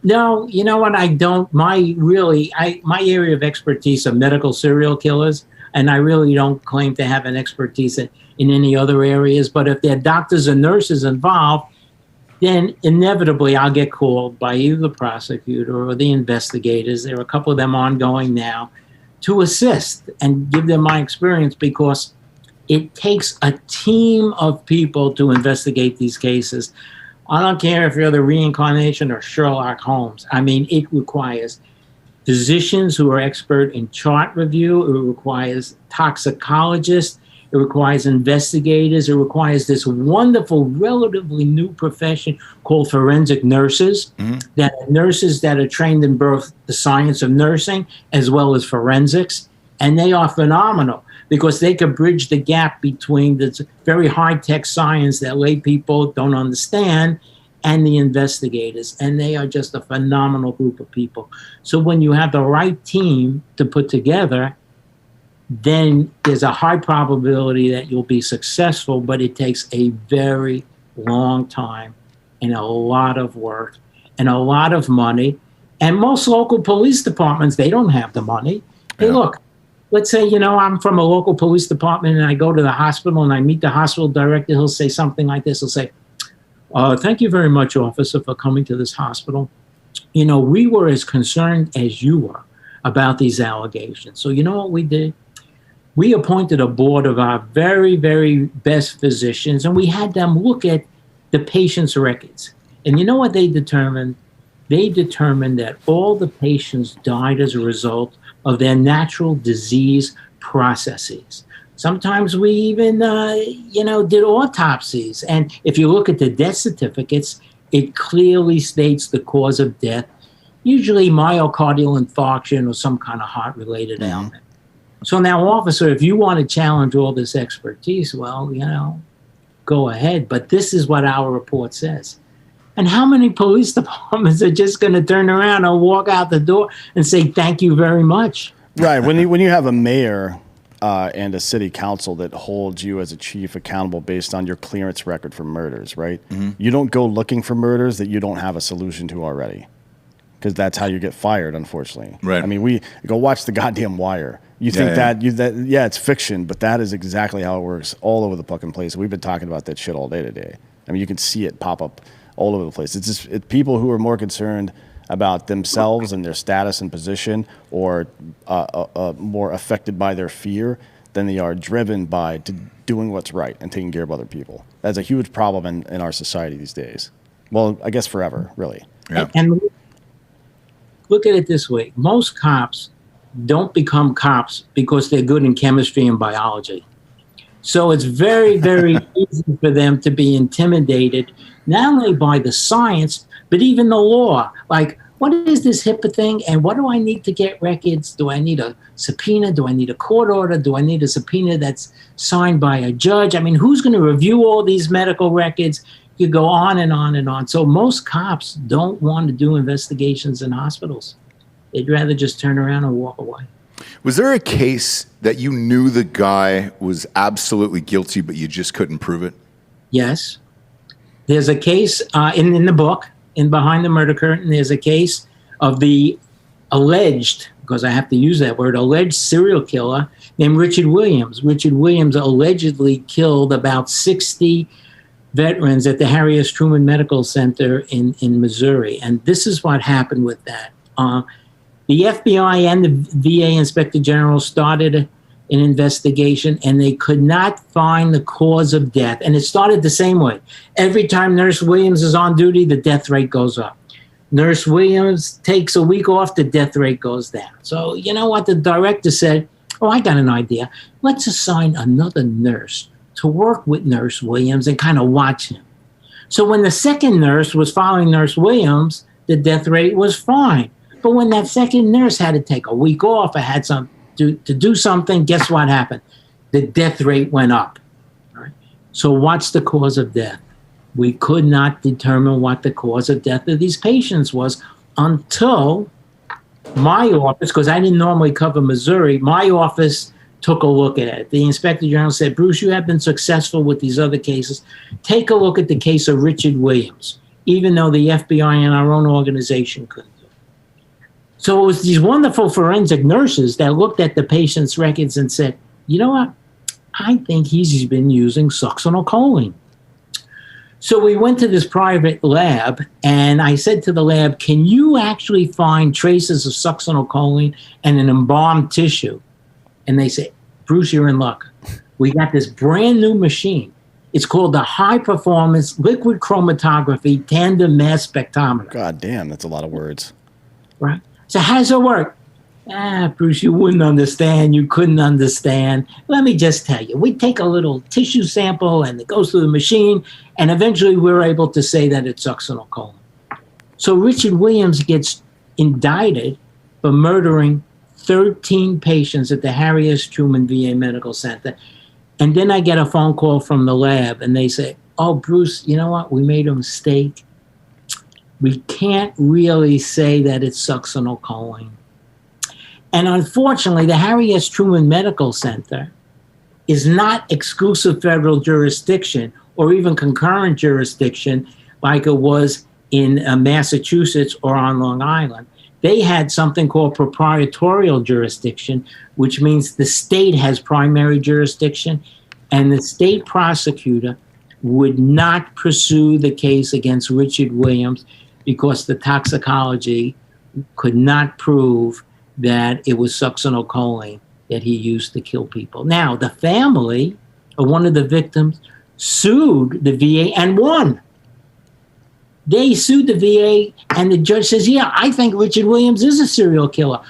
No, you know what? I don't. My area of expertise are medical serial killers, and I really don't claim to have an expertise in any other areas. But if there are doctors and nurses involved, then inevitably I'll get called by either the prosecutor or the investigators. There are a couple of them ongoing now to assist and give them my experience, because it takes a team of people to investigate these cases. I don't care if you're the reincarnation or Sherlock Holmes. I mean, it requires physicians who are expert in chart review. It requires toxicologists. It requires investigators. It requires this wonderful, relatively new profession called forensic nurses, that are nurses that are trained in both the science of nursing as well as forensics. And they are phenomenal, because they could bridge the gap between the very high-tech science that lay people don't understand and the investigators. And they are just a phenomenal group of people. So when you have the right team to put together, then there's a high probability that you'll be successful, but it takes a very long time and a lot of work and a lot of money. And most local police departments, they don't have the money. Hey, look, let's say, I'm from a local police department and I go to the hospital and I meet the hospital director. He'll say something like this. He'll say, thank you very much, officer, for coming to this hospital. We were as concerned as you were about these allegations. So you know what we did? We appointed a board of our very, very best physicians, and we had them look at the patient's records. And you know what they determined? They determined that all the patients died as a result of their natural disease processes. Sometimes we even, did autopsies. And if you look at the death certificates, it clearly states the cause of death, usually myocardial infarction or some kind of heart-related ailment. So now, officer, if you want to challenge all this expertise, well, go ahead. But this is what our report says. And how many police departments are just going to turn around and walk out the door and say, thank you very much? Right. When you have a mayor and a city council that holds you as a chief accountable based on your clearance record for murders, right? Mm-hmm. You don't go looking for murders that you don't have a solution to already, because that's how you get fired, unfortunately. Right. I mean, we go watch the goddamn Wire. You think it's fiction, but that is exactly how it works all over the fucking place. We've been talking about that shit all day today. I mean, you can see it pop up all over the place. It's people who are more concerned about themselves and their status and position, or more affected by their fear than they are driven by doing what's right and taking care of other people. That's a huge problem in our society these days. Well, I guess forever, really. Yeah. And look at it this way. Most cops don't become cops because they're good in chemistry and biology. So it's very, very easy for them to be intimidated, not only by the science, but even the law. Like, what is this HIPAA thing? And what do I need to get records? Do I need a subpoena? Do I need a court order? Do I need a subpoena that's signed by a judge? I mean, who's going to review all these medical records? You go on and on and on. So most cops don't want to do investigations in hospitals. They'd rather just turn around and walk away. Was there a case that you knew the guy was absolutely guilty, but you just couldn't prove it? Yes. There's a case in the book, in Behind the Murder Curtain, there's a case of the alleged, because I have to use that word, alleged serial killer named Richard Williams. Richard Williams allegedly killed about 60 veterans at the Harry S. Truman Medical Center in Missouri. And this is what happened with that. The FBI and the VA Inspector General started an investigation, and they could not find the cause of death. And it started the same way. Every time Nurse Williams is on duty, the death rate goes up. Nurse Williams takes a week off, the death rate goes down. So you know what? The director said, I got an idea. Let's assign another nurse to work with Nurse Williams and kind of watch him. So when the second nurse was following Nurse Williams, the death rate was fine. But when that second nurse had to take a week off or had to do something, guess what happened? The death rate went up. Right? So what's the cause of death? We could not determine what the cause of death of these patients was until my office, because I didn't normally cover Missouri, my office took a look at it. The Inspector General said, Bruce, you have been successful with these other cases. Take a look at the case of Richard Williams, even though the FBI and our own organization couldn't. So it was these wonderful forensic nurses that looked at the patient's records and said, you know what? I think he's been using succinylcholine. So we went to this private lab, and I said to the lab, can you actually find traces of succinylcholine and an embalmed tissue? And they said, Bruce, you're in luck. We got this brand new machine. It's called the High Performance Liquid Chromatography Tandem Mass Spectrometer. God damn, that's a lot of words. Right. So how does it work? Bruce, you wouldn't understand. You couldn't understand. Let me just tell you. We take a little tissue sample, and it goes through the machine, and eventually we're able to say that it's succinylcholine. So Richard Williams gets indicted for murdering 13 patients at the Harry S. Truman VA Medical Center. And then I get a phone call from the lab, and they say, Bruce, you know what? We made a mistake. We can't really say that it's succinylcholine. And unfortunately, the Harry S. Truman Medical Center is not exclusive federal jurisdiction or even concurrent jurisdiction like it was in Massachusetts or on Long Island. They had something called proprietorial jurisdiction, which means the state has primary jurisdiction, and the state prosecutor would not pursue the case against Richard Williams because the toxicology could not prove that it was succinylcholine that he used to kill people. Now, the family of one of the victims sued the VA and won. They sued the VA, and the judge says, yeah, I think Richard Williams is a serial killer.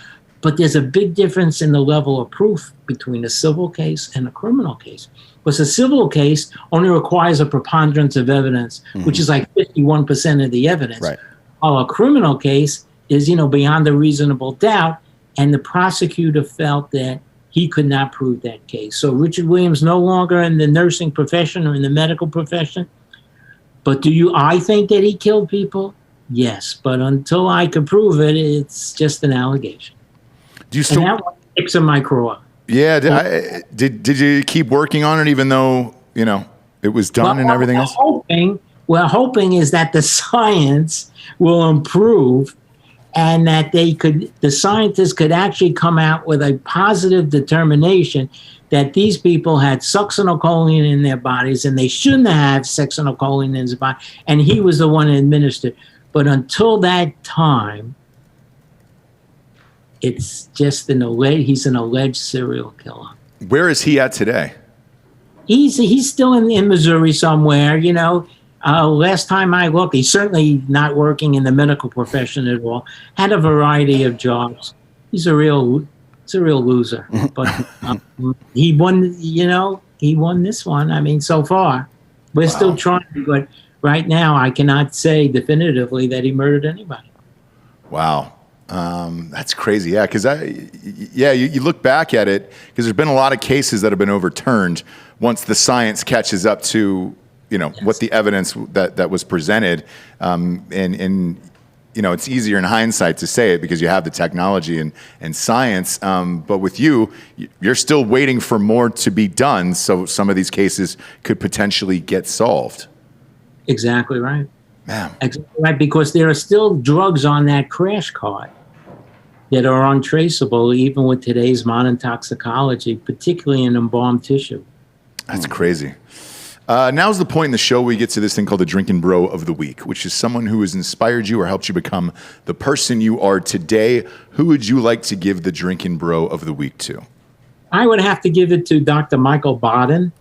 But there's a big difference in the level of proof between a civil case and a criminal case. Because a civil case only requires a preponderance of evidence, which is like 51% of the evidence. Right. While a criminal case is, beyond a reasonable doubt, and the prosecutor felt that he could not prove that case. So Richard Williams no longer in the nursing profession or in the medical profession. But I think that he killed people? Yes. But until I can prove it, it's just an allegation. Do you still? And that one sticks in my craw. Yeah. Did you keep working on it even though, it was done and everything else? We're hoping is that the science will improve and that the scientists could actually come out with a positive determination that these people had succinylcholine in their bodies and they shouldn't have succinylcholine in his body, and he was the one who administered. But until that time, it's just he's an alleged serial killer. Where is he at today? He's still in Missouri somewhere, Last time I looked, he's certainly not working in the medical profession at all. Had a variety of jobs. He's a real loser. But he won. He won this one. I mean, so far, we're still trying. But right now, I cannot say definitively that he murdered anybody. Wow. That's crazy. Yeah, because you look back at it, because there's been a lot of cases that have been overturned once the science catches up to what the evidence that was presented, and it's easier in hindsight to say it because you have the technology and science, but with you're still waiting for more to be done, so some of these cases could potentially get solved. Exactly right. Man. Exactly right, because there are still drugs on that crash cart that are untraceable even with today's modern toxicology, particularly in embalmed tissue. That's crazy. Now's the point in the show where we get to this thing called the Drinkin' Bro of the Week, which is someone who has inspired you or helped you become the person you are today. Who would you like to give the Drinkin' Bro of the Week to? I would have to give it to Dr. Michael Baden,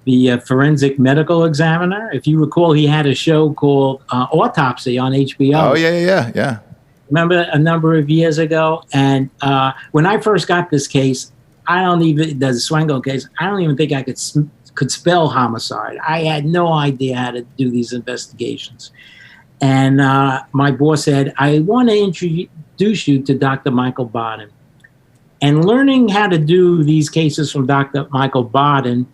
the forensic medical examiner. If you recall, he had a show called Autopsy on HBO. Oh, yeah. Remember a number of years ago? And when I first got this case, the Swango case, I don't even think I could spell homicide. I had no idea how to do these investigations. And my boss said, I want to introduce you to Dr. Michael Baden. And learning how to do these cases from Dr. Michael Baden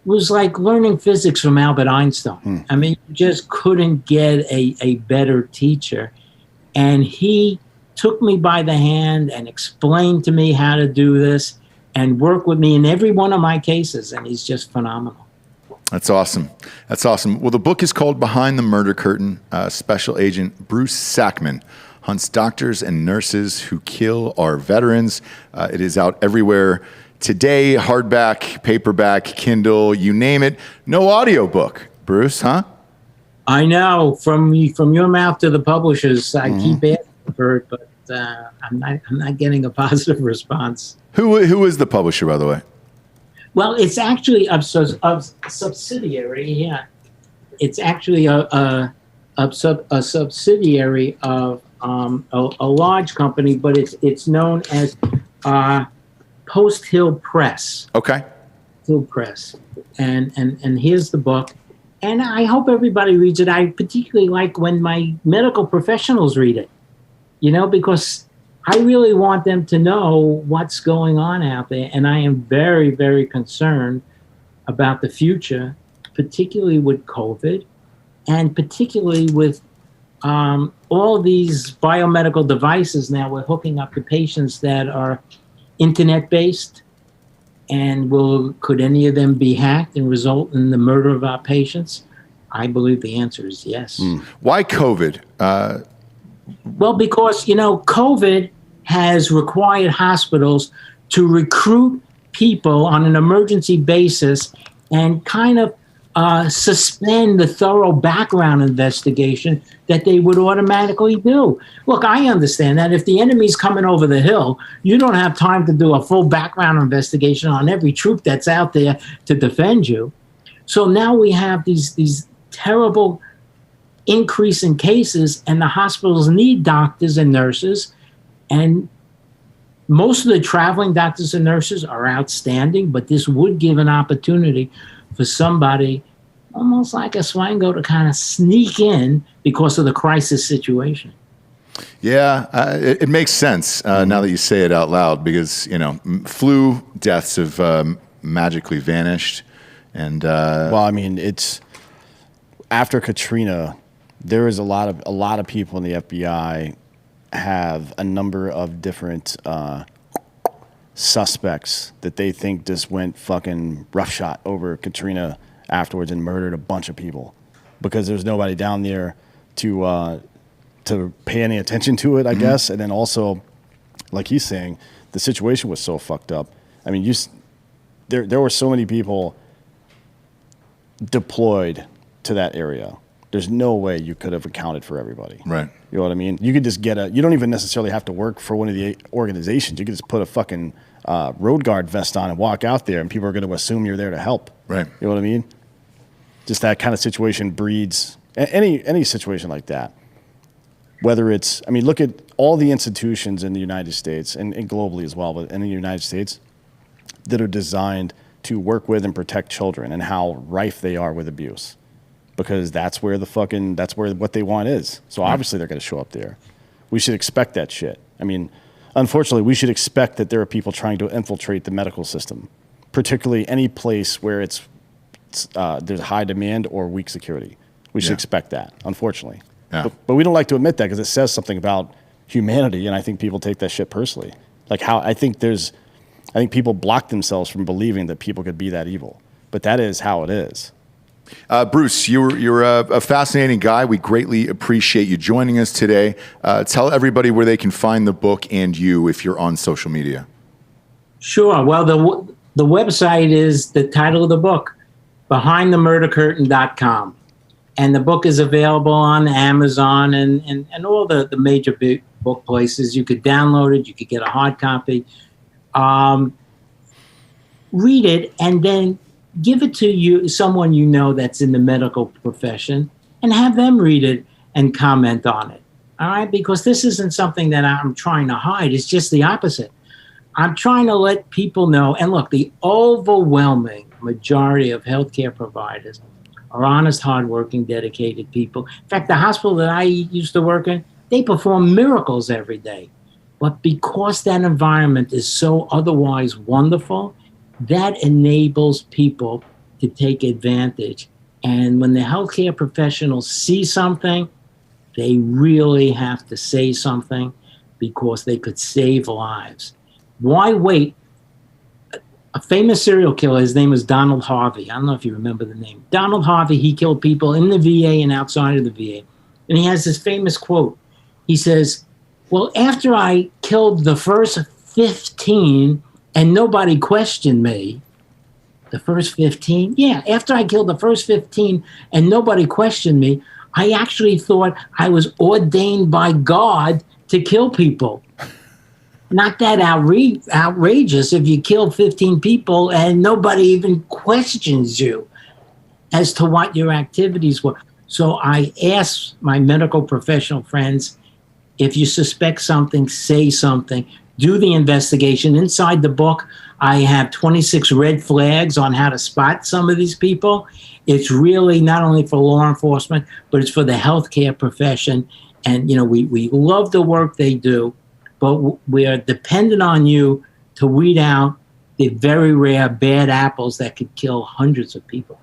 was like learning physics from Albert Einstein. I mean, you just couldn't get a better teacher. And he took me by the hand and explained to me how to do this and work with me in every one of my cases, and he's just phenomenal. That's awesome. Well, the book is called Behind the Murder Curtain. Special Agent Bruce Sackman hunts doctors and nurses who kill our veterans. It is out everywhere today, hardback, paperback, Kindle, you name it. No audiobook, Bruce, huh? I know. From your mouth to the publishers, I keep asking for it, but I'm not getting a positive response. Who is the publisher, by the way? Well, it's actually a subsidiary. Yeah, it's actually a subsidiary of a large company, but it's known as Post Hill Press. Okay. Hill Press, and here's the book, and I hope everybody reads it. I particularly like when my medical professionals read it, because I really want them to know what's going on out there. And I am very, very concerned about the future, particularly with COVID and particularly with all these biomedical devices now we're hooking up to patients that are internet-based? And could any of them be hacked and result in the murder of our patients? I believe the answer is yes. Why COVID? Well, because, COVID has required hospitals to recruit people on an emergency basis and kind of suspend the thorough background investigation that they would automatically do. Look, I understand that if the enemy's coming over the hill, you don't have time to do a full background investigation on every troop that's out there to defend you. So now we have these terrible increase in cases, and the hospitals need doctors and nurses. And most of the traveling doctors and nurses are outstanding, but this would give an opportunity for somebody almost like a Swango to kind of sneak in because of the crisis situation. Yeah, it makes sense now that you say it out loud, because, flu deaths have magically vanished. And well, I mean, it's after Katrina, there is a lot of people in the FBI have a number of different suspects that they think just went fucking roughshod over Katrina afterwards and murdered a bunch of people because there's nobody down there to pay any attention to it, I guess. And then also, like he's saying, the situation was so fucked up. I mean, there were so many people deployed to that area. There's no way you could have accounted for everybody. Right. You know what I mean? You could just you don't even necessarily have to work for one of the organizations. You could just put a fucking road guard vest on and walk out there, and people are going to assume you're there to help. Right. You know what I mean? Just that kind of situation breeds any situation like that. Whether it's, I mean, look at all the institutions in the United States and globally as well, but in the United States that are designed to work with and protect children, and how rife they are with abuse. Because that's where what they want is. So obviously they're going to show up there. We should expect that shit. I mean, unfortunately, we should expect that there are people trying to infiltrate the medical system, particularly any place where there's high demand or weak security. We should expect that, unfortunately. Yeah. But we don't like to admit that because it says something about humanity, and I think people take that shit personally. Like how I think people block themselves from believing that people could be that evil. But that is how it is. Bruce, you're a fascinating guy. We greatly appreciate you joining us today. Tell everybody where they can find the book and you if you're on social media. Sure. Well, the website is the title of the book, BehindTheMurderCurtain.com. And the book is available on Amazon and all the major big book places. You could download it. You could get a hard copy. Read it and then give it to someone that's in the medical profession, and have them read it and comment on it. All right? Because this isn't something that I'm trying to hide. It's just the opposite. I'm trying to let people know. And look, the overwhelming majority of healthcare providers are honest, hardworking, dedicated people. In fact, the hospital that I used to work in, they perform miracles every day. But because that environment is so otherwise wonderful, that enables people to take advantage. And when the healthcare professionals see something, they really have to say something because they could save lives. Why wait? A famous serial killer, his name was Donald Harvey. I don't know if you remember the name. Donald Harvey, he killed people in the VA and outside of the VA. And he has this famous quote. He says, well, after I killed the first 15 and nobody questioned me, the first 15? Yeah, after I killed the first 15 and nobody questioned me, I actually thought I was ordained by God to kill people. Not that outrageous if you kill 15 people and nobody even questions you as to what your activities were. So I ask my medical professional friends, if you suspect something, say something. Do the investigation. Inside the book, I have 26 red flags on how to spot some of these people. It's really not only for law enforcement, but it's for the healthcare profession. And, we love the work they do, but we are dependent on you to weed out the very rare bad apples that could kill hundreds of people.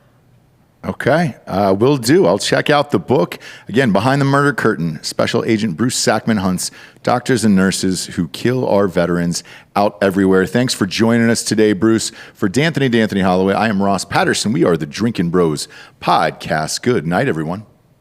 Okay, will do. I'll check out the book. Again, Behind the Murder Curtain, Special Agent Bruce Sackman hunts doctors and nurses who kill our veterans out everywhere. Thanks for joining us today, Bruce. For D'Anthony Holloway, I am Ross Patterson. We are the Drinkin' Bros podcast. Good night, everyone.